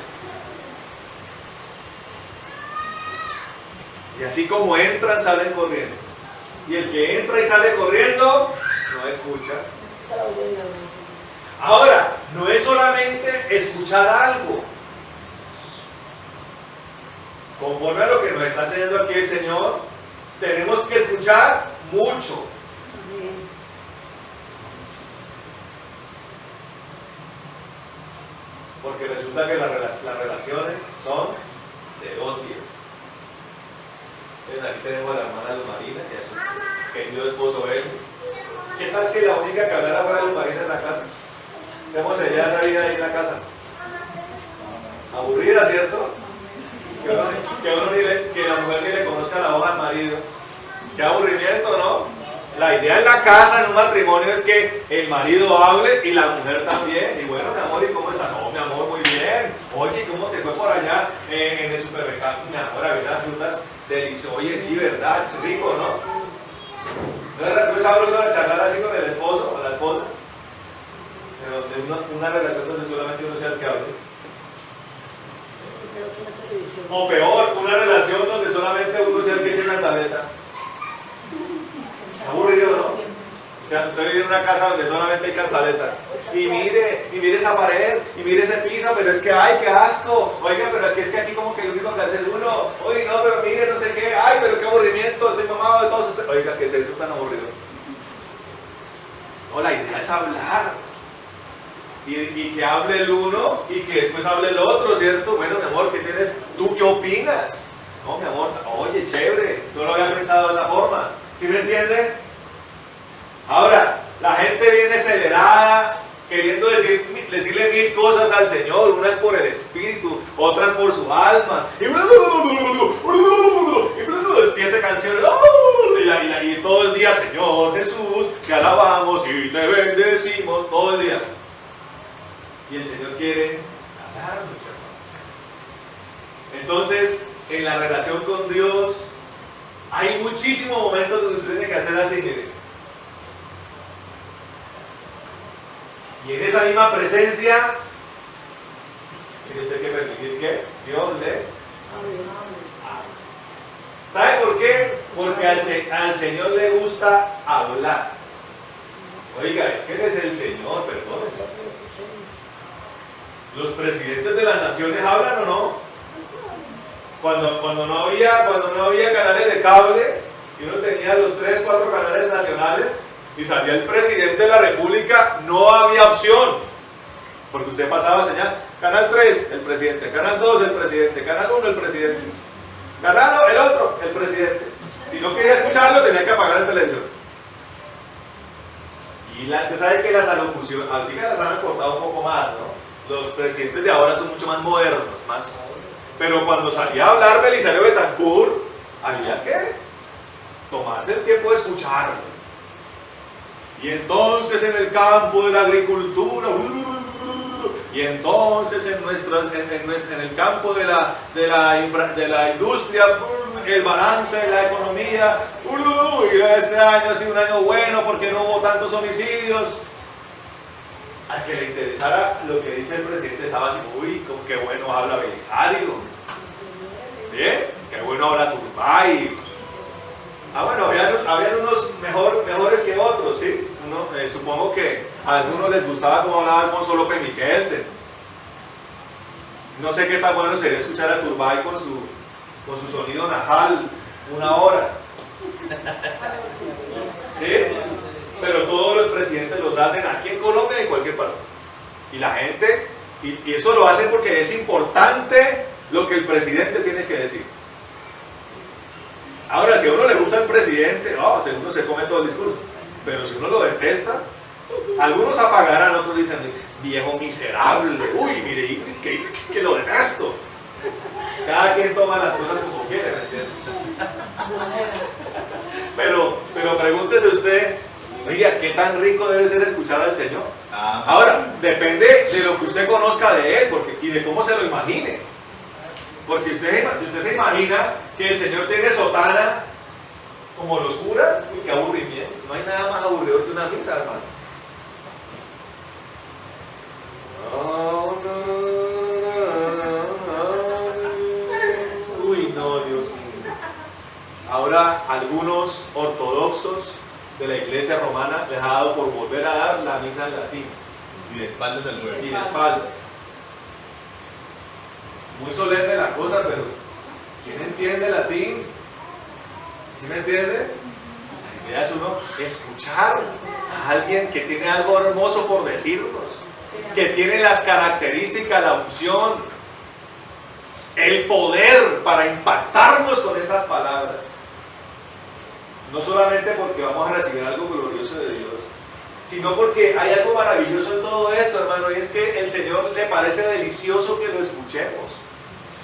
Y así como entran, salen corriendo. Y el que entra y sale corriendo, no escucha. Ahora, no es solamente escuchar algo. Conforme a lo que nos está enseñando aquí el Señor, tenemos que escuchar mucho. Porque resulta que las relaciones son de 2 días. Entonces aquí tenemos a la hermana Luz Marina, que es un querido esposo de él. ¿Qué tal que la única que hablara fuera Luz Marina en la casa? ¿Cómo sería la vida ahí en la casa? Aburrida, ¿cierto? Que la mujer ni le conozca la hoja al marido. Qué aburrimiento, ¿no? La idea en la casa, en un matrimonio, es que el marido hable y la mujer también. Y bueno, mi amor, ¿y cómo estás? No, mi amor, muy bien. Oye, ¿cómo te fue por allá en el supermercado? Mi amor, había unas frutas deliciosas. Oye, sí, ¿verdad? Es rico, ¿no? ¿No es sabroso charlar así con el esposo o la esposa? Pero una relación donde solamente uno sea el que hable. O peor, una relación donde solamente uno sea el que eche la tableta. Aburrido, ¿no? O sea, usted vive en una casa donde solamente hay cantaleta. Y mire esa pared, y mire ese piso, pero es que, ay, qué asco. Oiga, pero aquí es que aquí como que lo único que hace es uno. Oye, no, pero mire, no sé qué. Ay, pero qué aburrimiento, estoy mamado de todos ustedes. Oiga, ¿qué es eso tan aburrido? No, la idea es hablar. Y que hable el uno y que después hable el otro, ¿cierto? Bueno, mi amor, ¿qué tienes? ¿Tú qué opinas? No, mi amor, oye, chévere, no lo había pensado de esa forma. ¿Sí me entiende? Ahora, la gente viene acelerada, queriendo decirle 1000 cosas al Señor, unas por el Espíritu, otras por su alma, y 7 canciones, y todo el día, Señor Jesús, te alabamos y te bendecimos, todo el día. Y el Señor quiere hablarnos, hermano. Entonces, en la relación con Dios, hay muchísimos momentos donde usted tiene que hacer así, mire. Y en esa misma presencia, tiene usted que permitir que Dios le hable. ¿Sabe por qué? Porque al Señor le gusta hablar. Oiga, es que Él es el Señor, perdón. ¿Los presidentes de las naciones hablan o no? Cuando no había canales de cable y uno tenía los 3, 4 canales nacionales y salía el presidente de la república, no había opción, porque usted pasaba señal, canal 3 el presidente, canal 2 el presidente, canal 1 el presidente, canal el otro el presidente. Si no quería escucharlo tenía que apagar el televisor. Y usted sabe que las alocuciones, ahorita las han acortado un poco más, ¿no? Los presidentes de ahora son mucho más modernos, pero cuando salía a hablar Belisario Betancur, había que tomarse el tiempo de escucharlo. Y entonces en el campo de la agricultura, y entonces en el campo de la industria, el balance de la economía, y este año ha sido un año bueno porque no hubo tantos homicidios. Al que le interesara lo que dice el presidente estaba así, uy, qué bueno habla Belisario, bien, qué bueno habla Turbay. Bueno, habían unos mejores que otros, ¿sí? Supongo que a algunos les gustaba cómo hablaba Alfonso López Miquelsen. No sé qué tan bueno sería escuchar a Turbay con su sonido nasal 1 hora. ¿Sí? Pero todos los presidentes los hacen aquí en Colombia y en cualquier parte. Y la gente, y eso lo hacen porque es importante lo que el presidente tiene que decir. Ahora, si a uno le gusta el presidente, uno se come todo el discurso. Pero si uno lo detesta, algunos apagarán, otros dicen, viejo miserable, uy, mire, que lo detesto. Cada quien toma las cosas como quiere, ¿me entiendes? alegría, qué tan rico debe ser escuchar al Señor. Ah, Ahora, depende de lo que usted conozca de Él y de cómo se lo imagine. Porque si usted se imagina que el Señor tiene sotana como los curas, uy, qué aburrimiento. No hay nada más aburrido que una misa, hermano. Uy, no, Dios mío. Ahora, algunos ortodoxos de la iglesia romana les ha dado por volver a dar la misa en latín. y de espaldas al pueblo. Y de espaldas. Muy solemne la cosa, pero ¿quién entiende latín? ¿Sí me entiende? La idea es uno escuchar a alguien que tiene algo hermoso por decirnos, que tiene las características, la unción, el poder para impactarnos con esas palabras. No solamente porque vamos a recibir algo glorioso de Dios, sino porque hay algo maravilloso en todo esto, hermano, y es que el Señor le parece delicioso que lo escuchemos.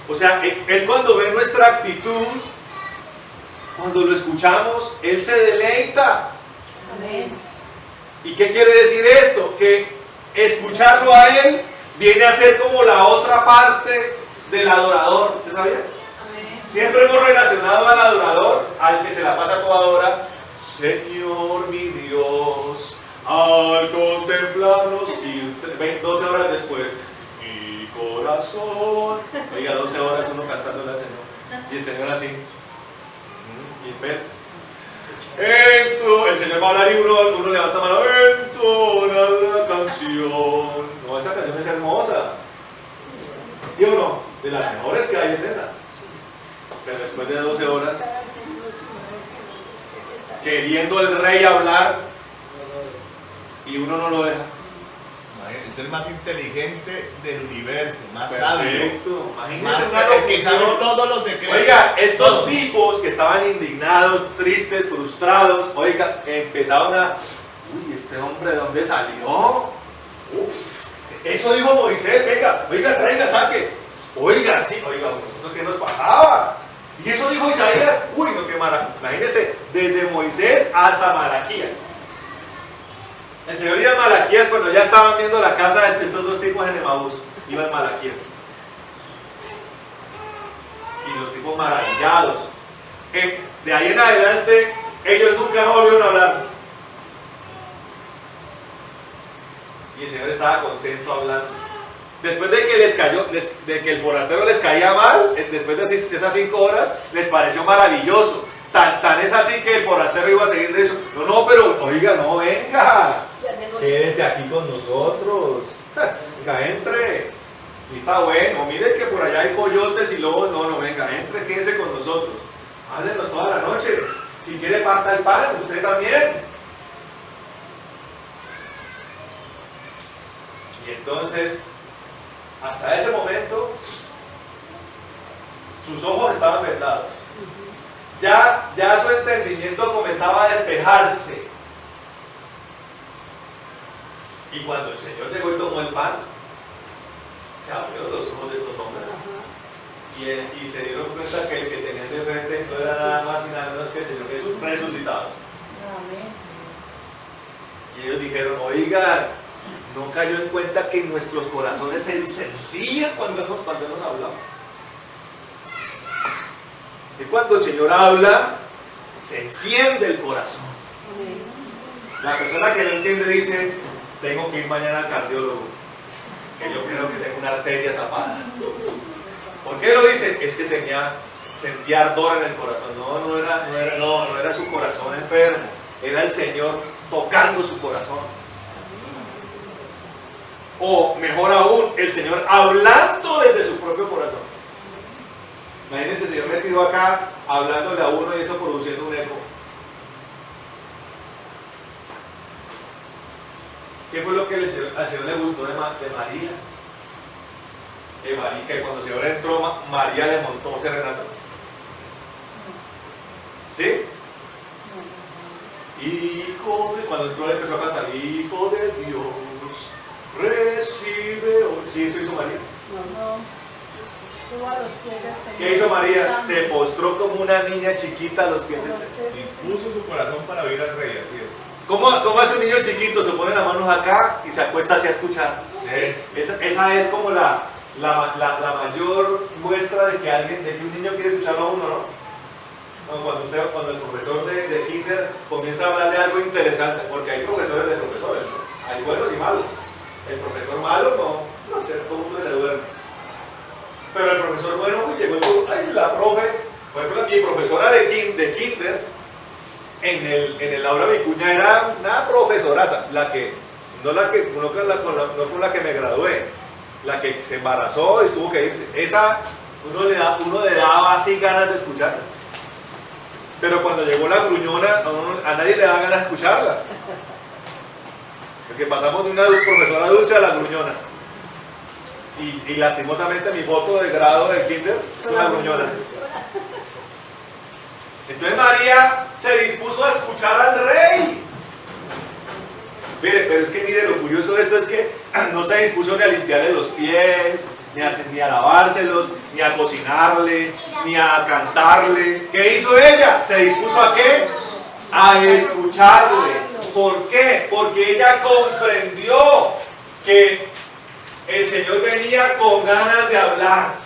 O sea, Él cuando ve nuestra actitud, cuando lo escuchamos, Él se deleita. Amén. ¿Y qué quiere decir esto? Que escucharlo a Él viene a ser como la otra parte del adorador. ¿Usted sabía? Amén. Siempre hemos relacionado al adorador, al que se la pasa toda hora, Señor mi Dios, al contemplarnos, y 12 horas después, mi corazón. Oiga, 12 horas uno cantándole al Señor, y el Señor así, y espera. El Señor va a hablar y uno levanta mano, entona la canción. No, esa canción es hermosa. ¿Sí o no? De las mejores que hay es esa. Pero después de 12 horas, queriendo el rey hablar, y uno no lo deja. El ser más inteligente del universo, más sabio. Perfecto. Imagínense Más una el que sabe locución. todos los secretos. Oiga, estos tipos que estaban indignados, tristes, frustrados, oiga, empezaron a, uy, este hombre de dónde salió. Uf, eso dijo Moisés, venga, oiga, traiga, saque. Oiga, sí, oiga, ¿nosotros qué nos pasaba? Y eso dijo Isaías, uy, no, qué maravilla. Imagínense, desde Moisés hasta Malaquías. El Señor iba a Malaquías cuando ya estaban viendo la casa de estos dos tipos en Emaús. Iba a Malaquías. Y los tipos maravillados. De ahí en adelante, ellos nunca más volvieron a hablar. Y el Señor estaba contento hablando. Después de que les cayó, de que el forastero les caía mal, después de esas 5 horas, les pareció maravilloso. Tan es así que el forastero iba a seguir de eso. No, pero oiga, no, venga. Quédese aquí con nosotros. Venga, entre. Y está bueno. Mire que por allá hay coyotes y lobos. No, venga, entre, quédese con nosotros. Háblenos toda la noche. Si quiere, parta el pan, usted también. Y entonces, hasta ese momento, sus ojos estaban vendados. Ya su entendimiento comenzaba a despejarse. Y cuando el Señor llegó y tomó el pan, se abrieron los ojos de estos hombres. Y se dieron cuenta que el que tenían de frente no era nada más y nada menos que el Señor Jesús resucitado. Amén. Y ellos dijeron, oigan, ¿no cayó en cuenta que en nuestros corazones se encendía cuando hemos hablado? Que cuando el Señor habla, se enciende el corazón. La persona que no entiende dice, tengo que ir mañana al cardiólogo, que yo creo que tengo una arteria tapada. ¿Por qué lo dice? Es que sentía ardor en el corazón. No era su corazón enfermo, era el Señor tocando su corazón. O mejor aún, el Señor hablando desde su propio corazón. Imagínense el Señor metido acá, hablándole a uno y eso produciendo un eco. ¿Qué fue lo que al Señor le gustó de María? Que cuando el Señor entró, María le montó serenata. ¿Sí? Cuando entró le empezó a cantar, Hijo de Dios, recibe hoy. ¿Sí eso hizo María? No. Estuvo a los pies del Señor. ¿Qué hizo María? Se postró como una niña chiquita a los pies del Señor. Dispuso su corazón para oír al rey, así es. ¿Cómo hace un niño chiquito? Se pone las manos acá y se acuesta hacia escuchar. Esa es como la mayor muestra de que un niño quiere escucharlo a uno, ¿no? Cuando el profesor de kinder comienza a hablar de algo interesante, porque hay profesores de profesores, ¿no? Hay buenos y malos. El profesor malo no sé, todo el mundo le duerme. Pero el profesor bueno, pues llegó la profe, por ejemplo, mi profesora de kinder, en el Laura Vicuña era una profesoraza, no con la que me gradué, la que se embarazó y tuvo que irse. Esa uno le daba así ganas de escucharla. Pero cuando llegó la gruñona, a nadie le daba ganas de escucharla. Porque pasamos de una profesora dulce a la gruñona. Y lastimosamente mi foto de grado de kinder es una gruñona. Entonces María se dispuso a escuchar al rey. Mire, pero es que mire, lo curioso de esto es que no se dispuso ni a limpiarle los pies, ni a lavárselos, ni a cocinarle, ni a cantarle. ¿Qué hizo ella? ¿Se dispuso a qué? A escucharle. ¿Por qué? Porque ella comprendió que el Señor venía con ganas de hablar.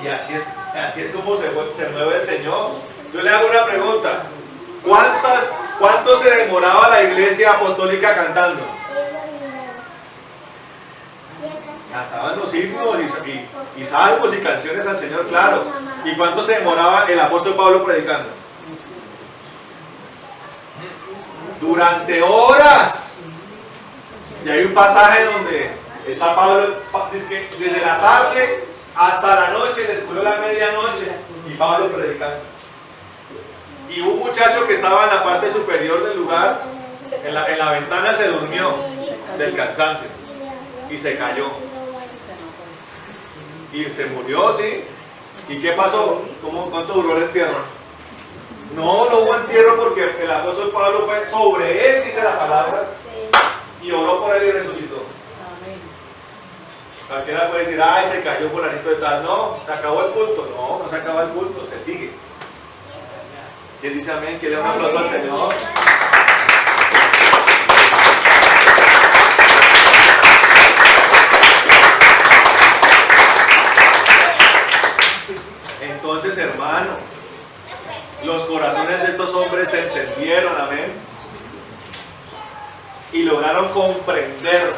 Y así es como se mueve el Señor. Yo le hago una pregunta. ¿Cuánto se demoraba la iglesia apostólica cantando? Cantaban los himnos y salmos y canciones al Señor, claro. ¿Y cuánto se demoraba el apóstol Pablo predicando? Durante horas. Y hay un pasaje donde está Pablo, dice que desde la tarde hasta la noche, les culó la medianoche, y Pablo predicando. Y un muchacho que estaba en la parte superior del lugar, en la ventana, se durmió del cansancio y se cayó. Y se murió, ¿sí? ¿Y qué pasó? ¿Cuánto duró el entierro? No hubo entierro porque el apóstol Pablo fue sobre él, dice la palabra, y oró por él y resucitó. Cualquiera puede decir, ay, se cayó fulanito de tal. No, se acabó el culto. No se acaba el culto, se sigue. ¿Quién dice amén? Que le da un aplauso al Señor. Entonces, hermano, los corazones de estos hombres se encendieron, amén, y lograron comprender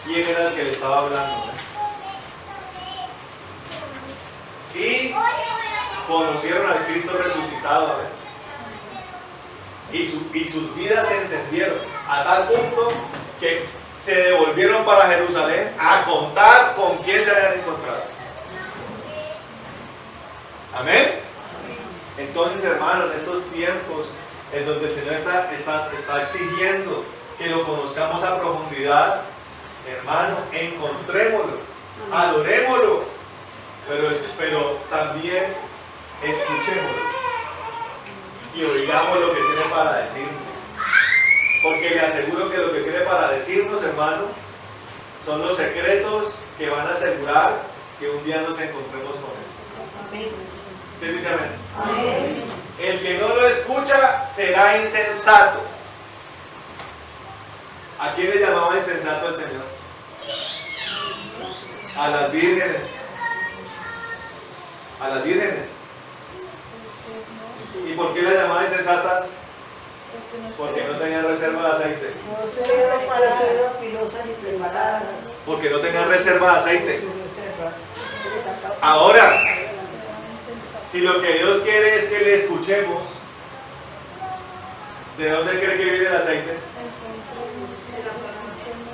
quién era el que le estaba hablando, ¿eh? Y conocieron al Cristo resucitado, amén, y sus vidas se encendieron a tal punto que se devolvieron para Jerusalén a contar con quién se habían encontrado. Amén. Entonces, hermano, en estos tiempos en donde el Señor está exigiendo que lo conozcamos a profundidad, hermano, encontrémoslo, adorémoslo, pero también escuchémoslo y oigamos lo que tiene para decirnos. Porque le aseguro que lo que tiene para decirnos, hermano, son los secretos que van a asegurar que un día nos encontremos con Él. Amén. ¿Usted dice amén? Amén. El que no lo escucha será insensato. ¿A quién le llamaba insensato el Señor? A las vírgenes. A las vírgenes. ¿Y por qué las llamaba insensatas? Porque no tenían reserva de aceite. No estuvieron pilosas ni preparadas. Porque no tenían reserva de aceite. Reservas. Ahora, si lo que Dios quiere es que le escuchemos, ¿de dónde cree que viene el aceite?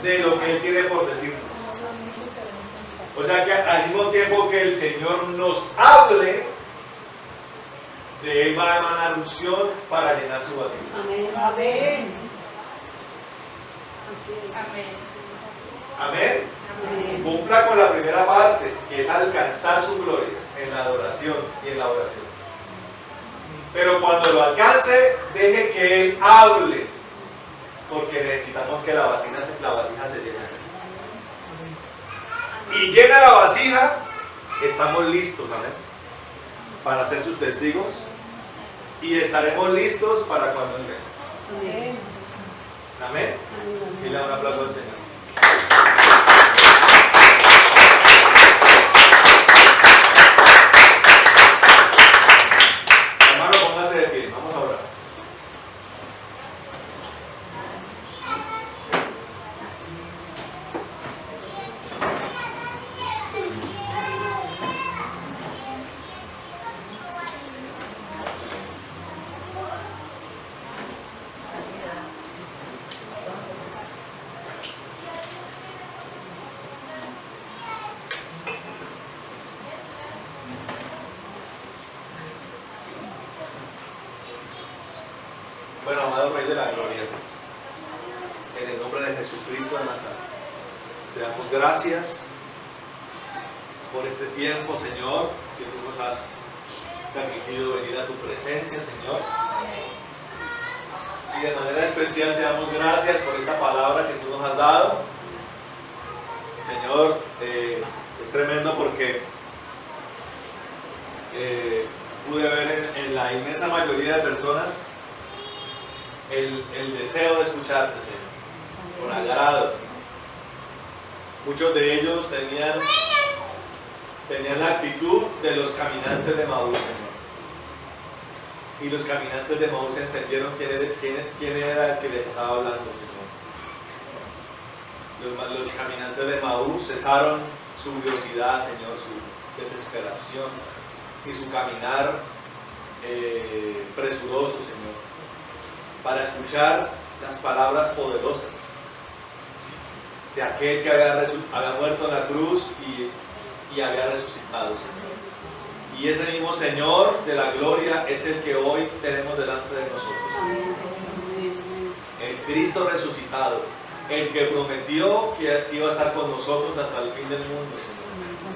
De lo que Él quiere por decirnos. O sea que al mismo tiempo que el Señor nos hable, de Él va a emanar unción para llenar su vasija. Amén. Amén. Amén. Cumpla con la primera parte, que es alcanzar su gloria en la adoración y en la oración. Pero cuando lo alcance, deje que Él hable, porque necesitamos que la vasija se llene. Y llena la vasija, estamos listos, amén, para ser sus testigos y estaremos listos para cuando Él venga. Amén. Amén. Amén. Y le da un aplauso al Señor. Hermano, póngase de pie, vamos a orar. Bueno, amado Rey de la Gloria, en el nombre de Jesucristo de Nazaret, te damos gracias por este tiempo, Señor, que tú nos has permitido venir a tu presencia, Señor. Y de manera especial te damos gracias por esta palabra que tú nos has dado. Señor, es tremendo porque pude ver en la inmensa mayoría de personas el deseo de escucharte, Señor, con agrado. Muchos de ellos tenían la actitud de los caminantes de Emaús, Señor. Y los caminantes de Emaús entendieron quién era el que les estaba hablando, Señor. Los caminantes de Emaús cesaron su curiosidad, Señor, su desesperación y su caminar presuroso, Señor, para escuchar las palabras poderosas de aquel que había muerto en la cruz y había resucitado, Señor. Y ese mismo Señor de la gloria es el que hoy tenemos delante de nosotros, Señor. El Cristo resucitado, el que prometió que iba a estar con nosotros hasta el fin del mundo, Señor,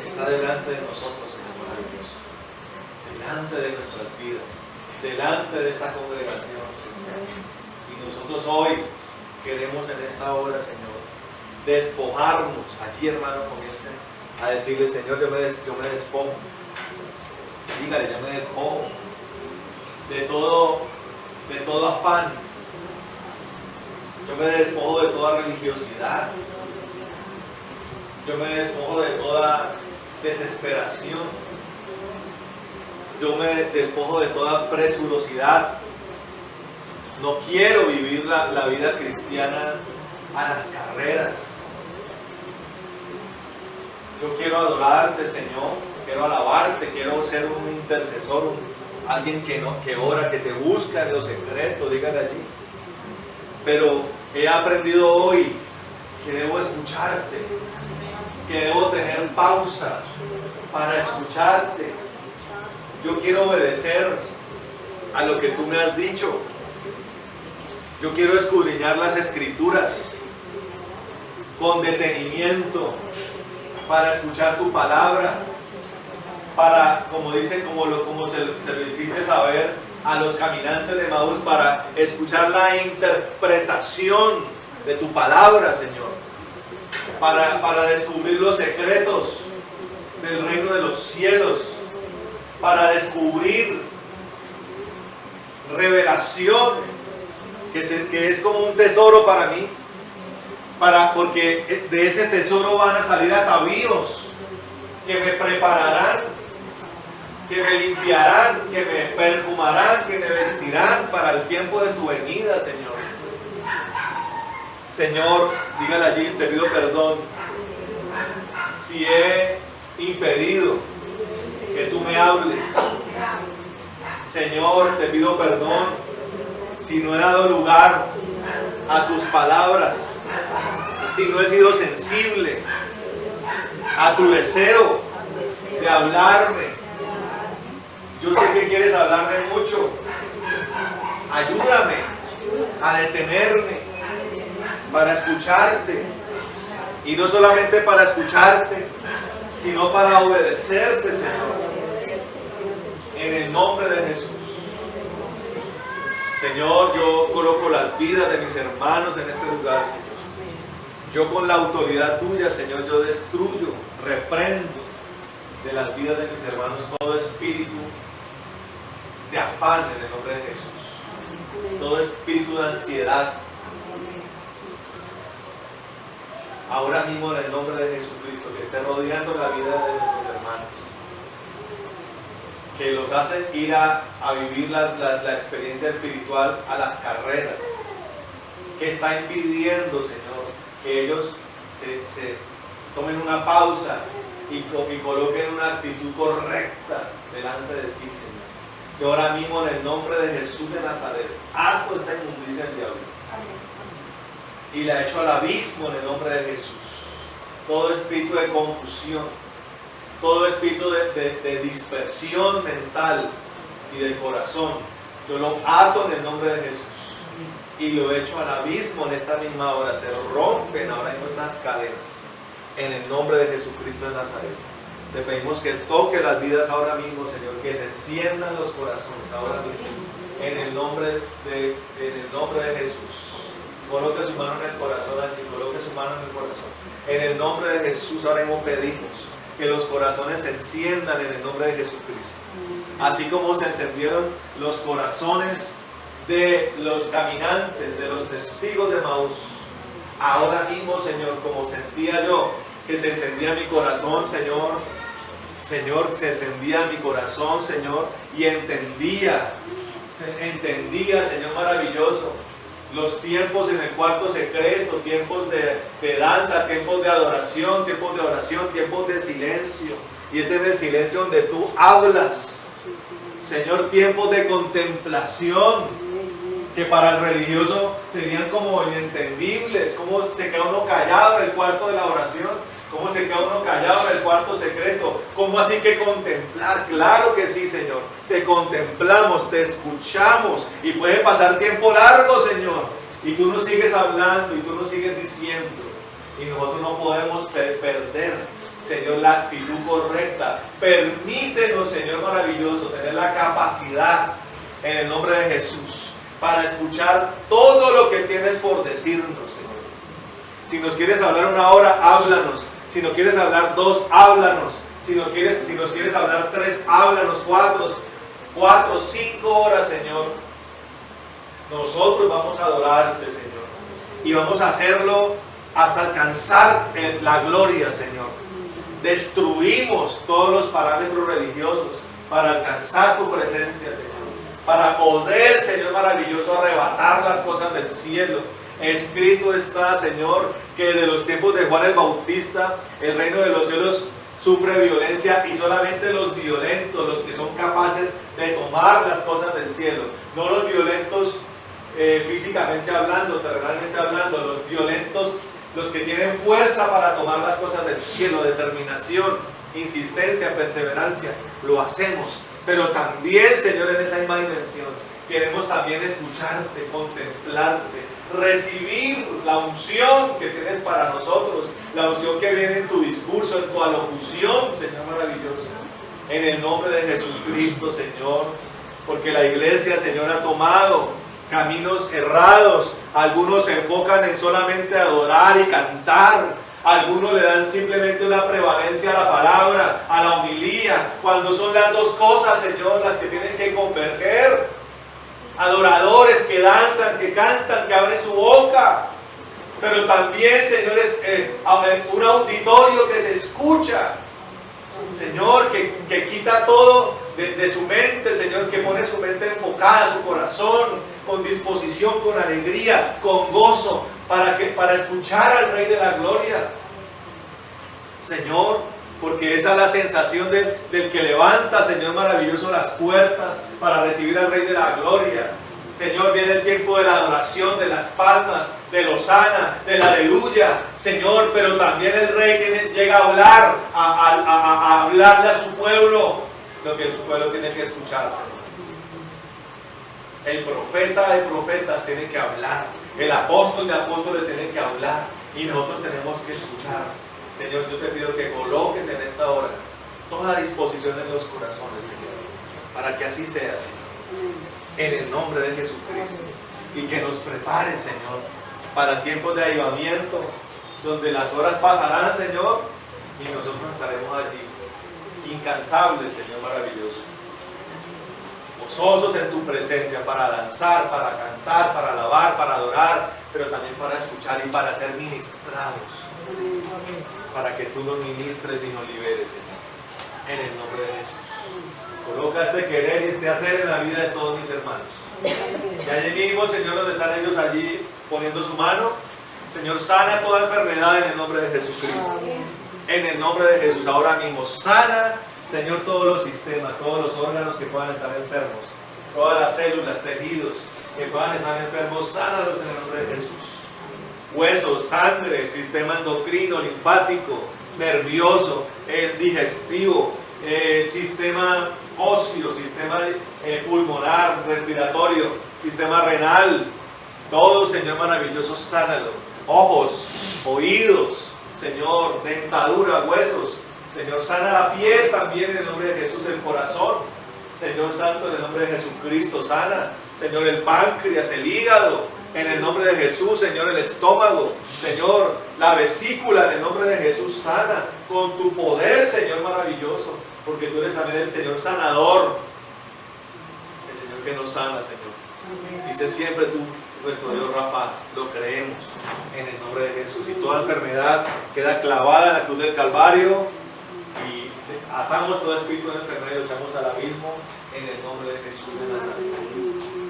está delante de nosotros, Señor maravilloso, delante de nuestras vidas, delante de esta congregación, Señor. Y nosotros hoy queremos en esta hora, Señor, despojarnos. Allí, hermano, comiencen a decirle: Señor, yo me despojo. Dígale: yo me despojo de todo afán. Yo me despojo de toda religiosidad. Yo me despojo de toda desesperación. Yo me despojo de toda presurosidad. No quiero vivir la vida cristiana a las carreras. Yo quiero adorarte, Señor. Quiero alabarte. Quiero ser un intercesor, alguien que ora, que te busca en lo secreto. Dígale allí. Pero he aprendido hoy que debo escucharte, que debo tener pausa para escucharte. Yo quiero obedecer a lo que tú me has dicho. Yo quiero escudriñar las Escrituras con detenimiento para escuchar tu palabra, para, como se lo hiciste saber a los caminantes de Emaús, para escuchar la interpretación de tu palabra, Señor, para descubrir los secretos del reino de los cielos, para descubrir revelación que es como un tesoro para mí, porque de ese tesoro van a salir atavíos que me prepararán, que me limpiarán, que me perfumarán, que me vestirán para el tiempo de tu venida, Señor. Señor, dígale allí: te pido perdón si he impedido que tú me hables. Señor, te pido perdón si no he dado lugar a tus palabras, si no he sido sensible a tu deseo de hablarme. Yo sé que quieres hablarme mucho. Ayúdame a detenerme para escucharte. Y no solamente para escucharte, sino para obedecerte, Señor. En el nombre de Jesús. Señor, yo coloco las vidas de mis hermanos en este lugar, Señor. Yo con la autoridad tuya, Señor, yo destruyo, reprendo de las vidas de mis hermanos todo espíritu de afán en el nombre de Jesús. Todo espíritu de ansiedad, ahora mismo en el nombre de Jesucristo, que esté rodeando la vida de nuestros hermanos, que los hace ir a vivir la experiencia espiritual a las carreras, que está impidiendo, Señor, que ellos se tomen una pausa y coloquen una actitud correcta delante de ti, Señor. Que ahora mismo en el nombre de Jesús de Nazaret, harto esta inmundicia del diablo y la echo al abismo en el nombre de Jesús. Todo espíritu de confusión, todo espíritu de dispersión mental y del corazón, yo lo ato en el nombre de Jesús y lo echo al abismo en esta misma hora. Se rompen ahora mismo estas cadenas en el nombre de Jesucristo de Nazaret. Te pedimos que toque las vidas ahora mismo, Señor, que se enciendan los corazones ahora mismo en el nombre de Jesús. Coloque su mano en el corazón, coloque su mano en el corazón. En el nombre de Jesús ahora mismo pedimos que los corazones se enciendan en el nombre de Jesucristo. Así como se encendieron los corazones de los caminantes, de los testigos de Maús. Ahora mismo, Señor, como sentía yo que se encendía mi corazón, Señor, se encendía mi corazón, Señor, y entendía, Señor, maravilloso, los tiempos en el cuarto secreto, tiempos de danza, tiempos de adoración, tiempos de oración, tiempos de silencio. Y es en el silencio donde tú hablas, Señor, tiempos de contemplación, que para el religioso serían como inentendibles. Cómo se queda uno callado en el cuarto de la oración, cómo se queda uno callado en el cuarto secreto. ¿Cómo así que contemplar? Claro que sí, Señor, te contemplamos, te escuchamos, y puede pasar tiempo largo, Señor, y tú nos sigues hablando y tú nos sigues diciendo, y nosotros no podemos perder, Señor, la actitud correcta. Permítenos, Señor maravilloso, tener la capacidad en el nombre de Jesús para escuchar todo lo que tienes por decirnos, Señor. Si nos quieres hablar una hora, háblanos. Si nos quieres hablar 2, háblanos. Si nos quieres hablar 3, háblanos. 4, 5 horas, Señor. Nosotros vamos a adorarte, Señor. Y vamos a hacerlo hasta alcanzar la gloria, Señor. Destruimos todos los parámetros religiosos para alcanzar tu presencia, Señor. Para poder, Señor maravilloso, arrebatar las cosas del cielo. Escrito está, Señor, que de los tiempos de Juan el Bautista, el reino de los cielos sufre violencia, y solamente los violentos, los que son capaces de tomar las cosas del cielo, no los violentos físicamente hablando, terrenalmente hablando, los violentos, los que tienen fuerza para tomar las cosas del cielo, determinación, insistencia, perseverancia, lo hacemos. Pero también, Señor, en esa misma dimensión, queremos también escucharte, contemplarte, recibir la unción que tienes para nosotros, la unción que viene en tu discurso, en tu alocución, Señor maravilloso. En el nombre de Jesucristo, Señor, porque la iglesia, Señor, ha tomado caminos errados. Algunos se enfocan en solamente adorar y cantar. Algunos le dan simplemente una prevalencia a la palabra, a la homilía, cuando son las dos cosas, Señor, las que tienen que converger. Adoradores que danzan, que cantan, que abren su boca, pero también, Señor, es un auditorio que te escucha, Señor, que quita todo de su mente, Señor, que pone su mente enfocada, su corazón, con disposición, con alegría, con gozo, para escuchar al Rey de la Gloria, Señor, porque esa es la sensación del que levanta, Señor maravilloso, las puertas para recibir al Rey de la Gloria. Señor, viene el tiempo de la adoración, de las palmas, del hosana, del aleluya, Señor, pero también el Rey llega a hablar, a hablarle a su pueblo lo que su pueblo tiene que escuchar, Señor. El profeta de profetas tiene que hablar, el apóstol de apóstoles tiene que hablar, y nosotros tenemos que escuchar. Señor, yo te pido que coloques en esta hora toda disposición en los corazones, Señor, para que así sea, Señor, en el nombre de Jesucristo, y que nos prepare, Señor, para tiempos de avivamiento, donde las horas pasarán, Señor, y nosotros estaremos allí, incansables, Señor maravilloso, gozosos en tu presencia, para danzar, para cantar, para alabar, para adorar, pero también para escuchar y para ser ministrados, para que tú nos ministres y nos liberes, Señor, en el nombre de Jesús. Coloca este querer y este hacer en la vida de todos mis hermanos. Y allí mismo, Señor, donde están ellos allí poniendo su mano, Señor, sana toda enfermedad en el nombre de Jesucristo. En el nombre de Jesús, ahora mismo, sana, Señor, todos los sistemas, todos los órganos que puedan estar enfermos, todas las células, tejidos que puedan estar enfermos, sánalos en el nombre de Jesús. Huesos, sangre, sistema endocrino, linfático, nervioso, digestivo, sistema óseo, sistema pulmonar, respiratorio, sistema renal, todo, Señor maravilloso, sánalo. Ojos, oídos, Señor, dentadura, huesos, Señor, sana la piel también en el nombre de Jesús, el corazón, Señor Santo, en el nombre de Jesucristo, sana, Señor, el páncreas, el hígado, en el nombre de Jesús, Señor, el estómago, Señor, la vesícula, en el nombre de Jesús, sana, con tu poder, Señor maravilloso, porque tú eres también el Señor sanador, el Señor que nos sana, Señor. Dice siempre tú, nuestro Dios Rafa, lo creemos en el nombre de Jesús, y toda enfermedad queda clavada en la cruz del Calvario, y atamos todo espíritu de enfermedad y lo echamos al abismo en el nombre de Jesús de Nazaret.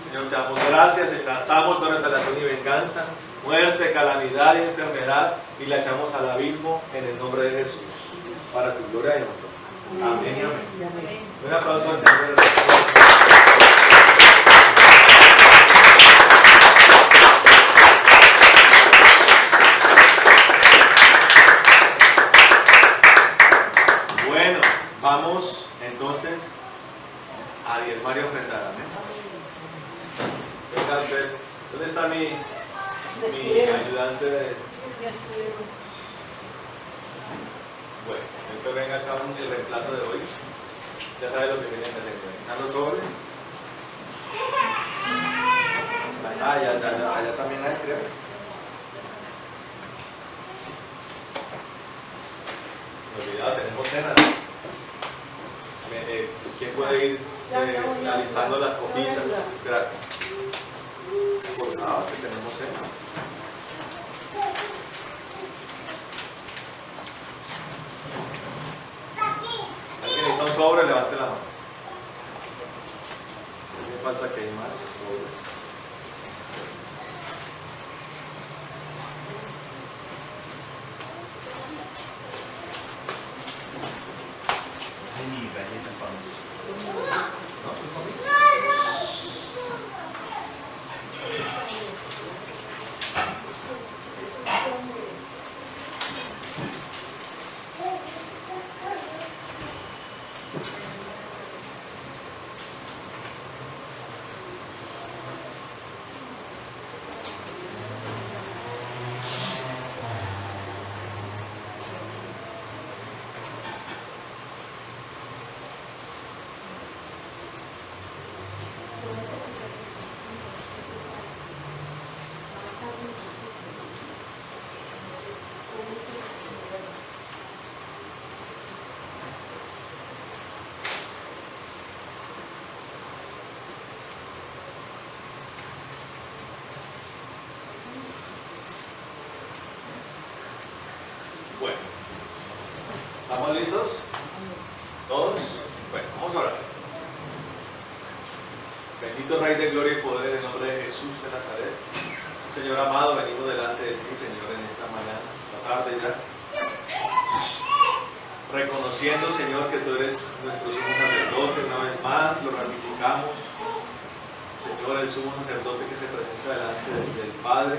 Señor, te damos gracias, Señor, atamos toda retaliación y venganza, muerte, calamidad y enfermedad, y la echamos al abismo en el nombre de Jesús, para tu gloria y honra. Amén y amén. Un aplauso al Señor. Bueno, vamos entonces a diezmar y ofrendar. Amén. Venga, usted. ¿Dónde está mi ayudante de... Bueno, entonces venga acá el reemplazo de hoy. Ya sabe lo que tienen que hacer. Están los sobres. Allá también hay, creo. Olvidado, tenemos cena. ¿Quién puede ir alistando las copitas? Gracias. Por nada, que tenemos cena. ¿Alguien necesita un sobre? Levante la mano. Hace falta que hay más sobres. Bueno, ¿estamos listos? ¿Todos? Bueno, vamos a orar. Bendito Rey de gloria y poder, en el nombre de Jesús de Nazaret. Señor amado, venimos delante de ti, Señor, en esta mañana, esta tarde ya. Reconociendo, Señor, que tú eres nuestro sumo sacerdote, una vez más lo ratificamos. Señor, el sumo sacerdote que se presenta delante del Padre.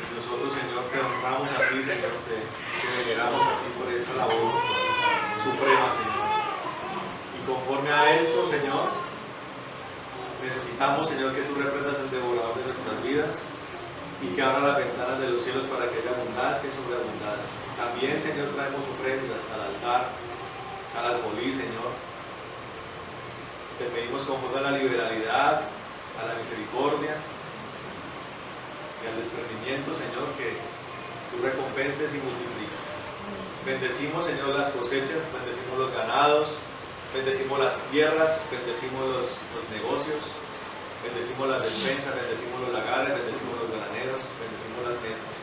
Nosotros, Señor, te honramos a ti, Señor, te veneramos a ti por esta labor suprema, Señor. Y conforme a esto, Señor, necesitamos, Señor, que tú reprendas el devorador de nuestras vidas y que abra las ventanas de los cielos para que haya abundancia y sobreabundancia. También, Señor, traemos ofrendas al altar, al alfolí, Señor. Te pedimos conforme a la liberalidad, a la misericordia y al desprendimiento, Señor, que tú recompenses y multiplicas. Bendecimos, Señor, las cosechas, bendecimos los ganados, Bendecimos las tierras, bendecimos los negocios, bendecimos las despensas, bendecimos los lagares, bendecimos los graneros, bendecimos las mesas.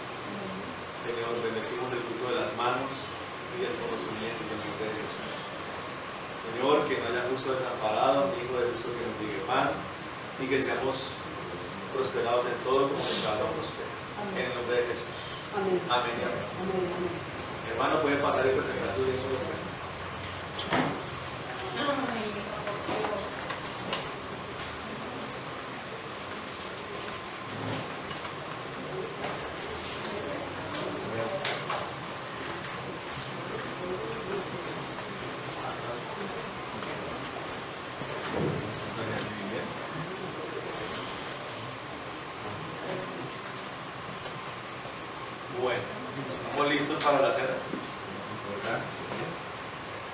Señor, bendecimos el fruto de las manos y el conocimiento del nombre de Jesús. Señor, que no haya justo desamparado, ni hijo de justo que nos diga pan, y que seamos prosperados en todo como nuestra alma prospera. En el nombre de Jesús. Amén. Amén y amén. Amén, amén. Hermano, puede pasar y presentar su Dios. Bueno, ¿estamos listos para la cena?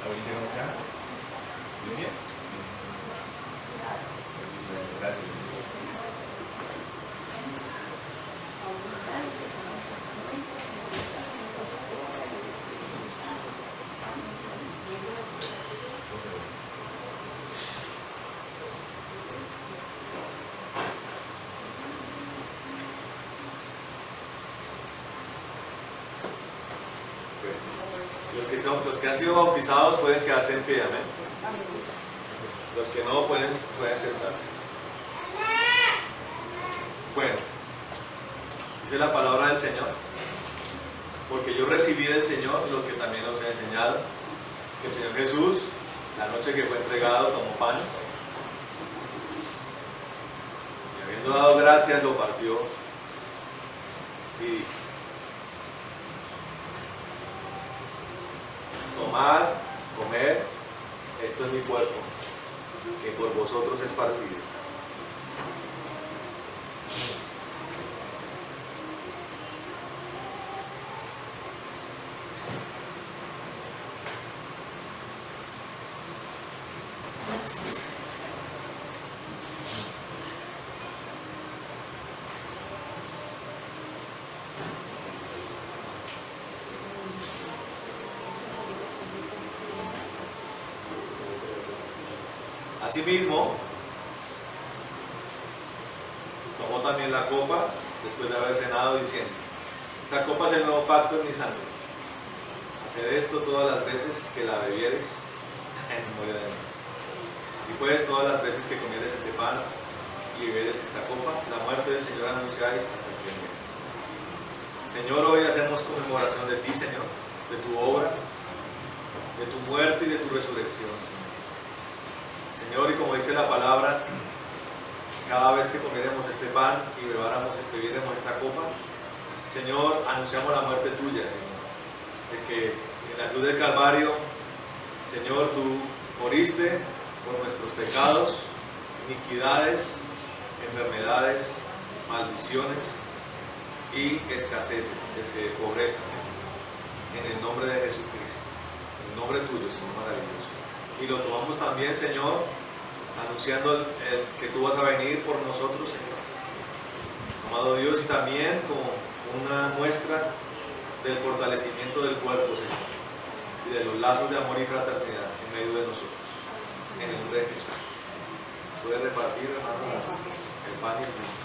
La bendición acá. Muy bien. Gracias. Los que han sido bautizados pueden quedarse en pie, amén. Amén. Los que no pueden sentarse. Bueno, dice la palabra del Señor, porque yo recibí del Señor lo que también os he enseñado, que el Señor Jesús, la noche que fue entregado, tomó pan, y habiendo dado gracias, lo partió y dijo: tomad, comed, esto es mi cuerpo, que por vosotros es partido. Asimismo, tomó también la copa después de haber cenado, diciendo: esta copa es el nuevo pacto en mi sangre. Haced esto todas las veces que la bebieres en memoria de mí. Así pues, todas las veces que comieres este pan y bebieres esta copa, la muerte del Señor anunciáis hasta que venga. Señor, hoy hacemos conmemoración de ti, Señor, de tu obra, de tu muerte y de tu resurrección, Señor. Señor, y como dice la palabra, cada vez que comiéramos este pan y bebiéramos esta copa, Señor, anunciamos la muerte tuya, Señor. De que en la cruz del Calvario, Señor, tú moriste por nuestros pecados, iniquidades, enfermedades, maldiciones y escaseces, pobreza, Señor. En el nombre de Jesucristo, en el nombre tuyo, Señor maravilloso. Y lo tomamos también, Señor, anunciando que tú vas a venir por nosotros, Señor. Amado Dios, y también como una muestra del fortalecimiento del cuerpo, Señor, y de los lazos de amor y fraternidad en medio de nosotros. En el nombre de Jesús. Puede repartir, hermano, el pan y el vino.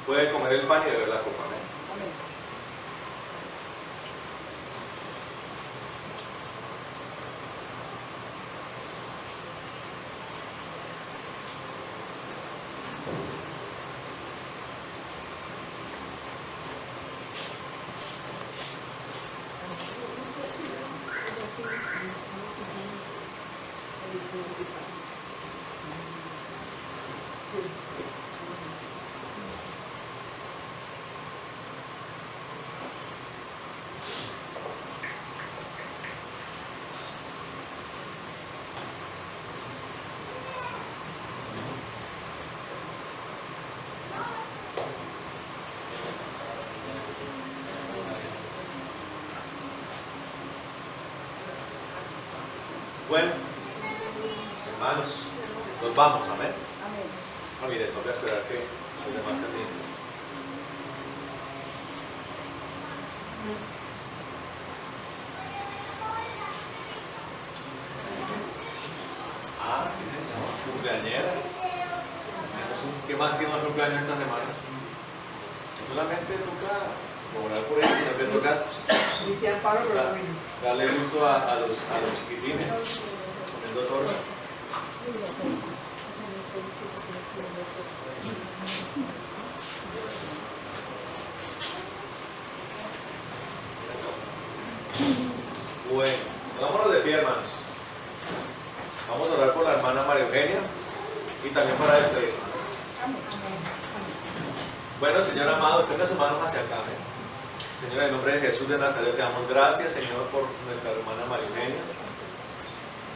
Puede comer el pan y beber la copa. ¿Eh? Amén. Bueno, hermanos, nos vamos, amén. Amén. Ah, mire, toca esperar que los demás terminen. Ah, sí, señor, cumpleañera. ¿Qué más cumpleaños esta semana? No solamente toca orar por ellos, sino que toca Mi tía Amparo lo mismo. darle gusto a los chiquitines, comiendo torta. Bueno, vámonos de pie, hermanos. Vamos a orar por la hermana María Eugenia y también para despedirnos. Bueno, Señor amado, extienda sus manos hacia acá. ¿eh? Señor, en el nombre de Jesús de Nazaret, te damos gracias, Señor, por nuestra hermana María Eugenia.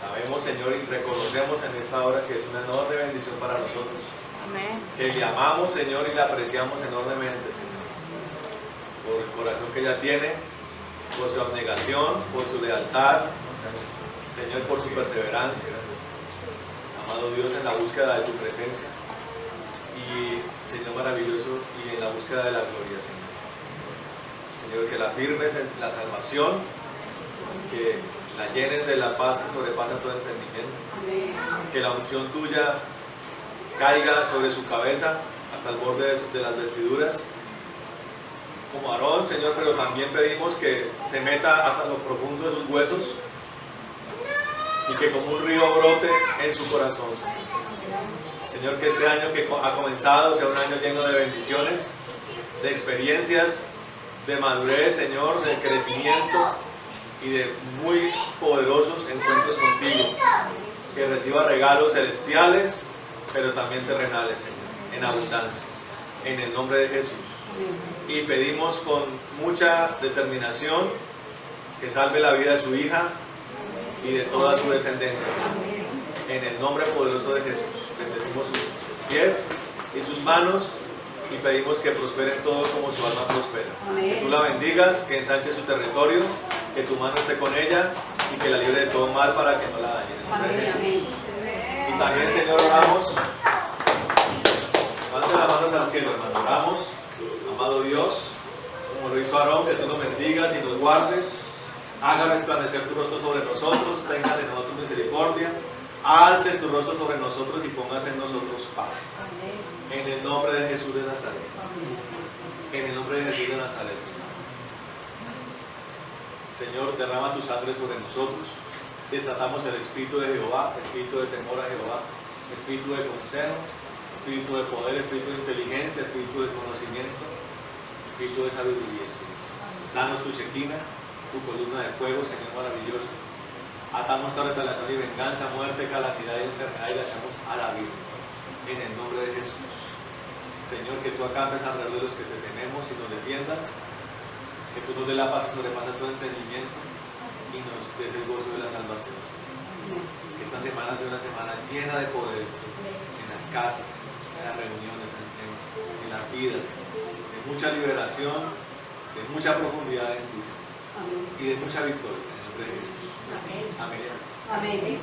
Sabemos, Señor, y reconocemos en esta hora que es una enorme bendición para nosotros. Amén. Que le amamos, Señor, y la apreciamos enormemente, Señor. Por el corazón que ella tiene, por su abnegación, por su lealtad, Señor, por su perseverancia. Amado Dios, en la búsqueda de tu presencia. Y, Señor maravilloso, y en la búsqueda de la gloria, Señor. Señor, que la firmes en la salvación, que la llenes de la paz que sobrepasa todo entendimiento. Que la unción tuya caiga sobre su cabeza hasta el borde de las vestiduras. Como Aarón, Señor, pero también pedimos que se meta hasta lo profundo de sus huesos y que como un río brote en su corazón, Señor. Señor, que este año que ha comenzado sea un año lleno de bendiciones, de experiencias, de madurez, Señor, de crecimiento y de muy poderosos encuentros contigo. Que reciba regalos celestiales, pero también terrenales, Señor, en abundancia. En el nombre de Jesús. Y pedimos con mucha determinación que salve la vida de su hija y de toda su descendencia, Señor. En el nombre poderoso de Jesús. Bendecimos sus pies y sus manos y pedimos que prospere en todo como su alma prospera. Que tú la bendigas, que ensanche su territorio, que tu mano esté con ella y que la libre de todo mal para que no la dañe. En el nombre de Jesús. Y también, Señor, oramos. Levanta las manos al cielo, hermano. Oramos. Amado Dios, como lo hizo Aarón, que tú nos bendigas y nos guardes, haga resplandecer tu rostro sobre nosotros, tenga de nosotros misericordia, alces tu rostro sobre nosotros y pongas en nosotros paz. En el nombre de Jesús de Nazaret. En el nombre de Jesús de Nazaret, Señor. Señor, derrama tu sangre sobre nosotros. Desatamos el espíritu de Jehová, espíritu de temor a Jehová, espíritu de consejo, espíritu de poder, espíritu de inteligencia, espíritu de conocimiento, espíritu de sabiduría, Señor. Danos tu chequina, tu columna de fuego, Señor maravilloso. Atamos toda retaliación y venganza, muerte, calamidad y enfermedad y la echamos al abismo. En el nombre de Jesús. Señor, que tú acampes alrededor de los que te tenemos y nos defiendas. Que tú nos dé la paz que sobrepasa todo entendimiento y nos des el gozo de la salvación, Señor. Que esta semana sea una semana llena de poder, Señor, en las casas, en las reuniones, en las vidas, de mucha liberación, de mucha profundidad en ti, Señor, y de mucha victoria en el nombre de Jesús. Amén. Amén.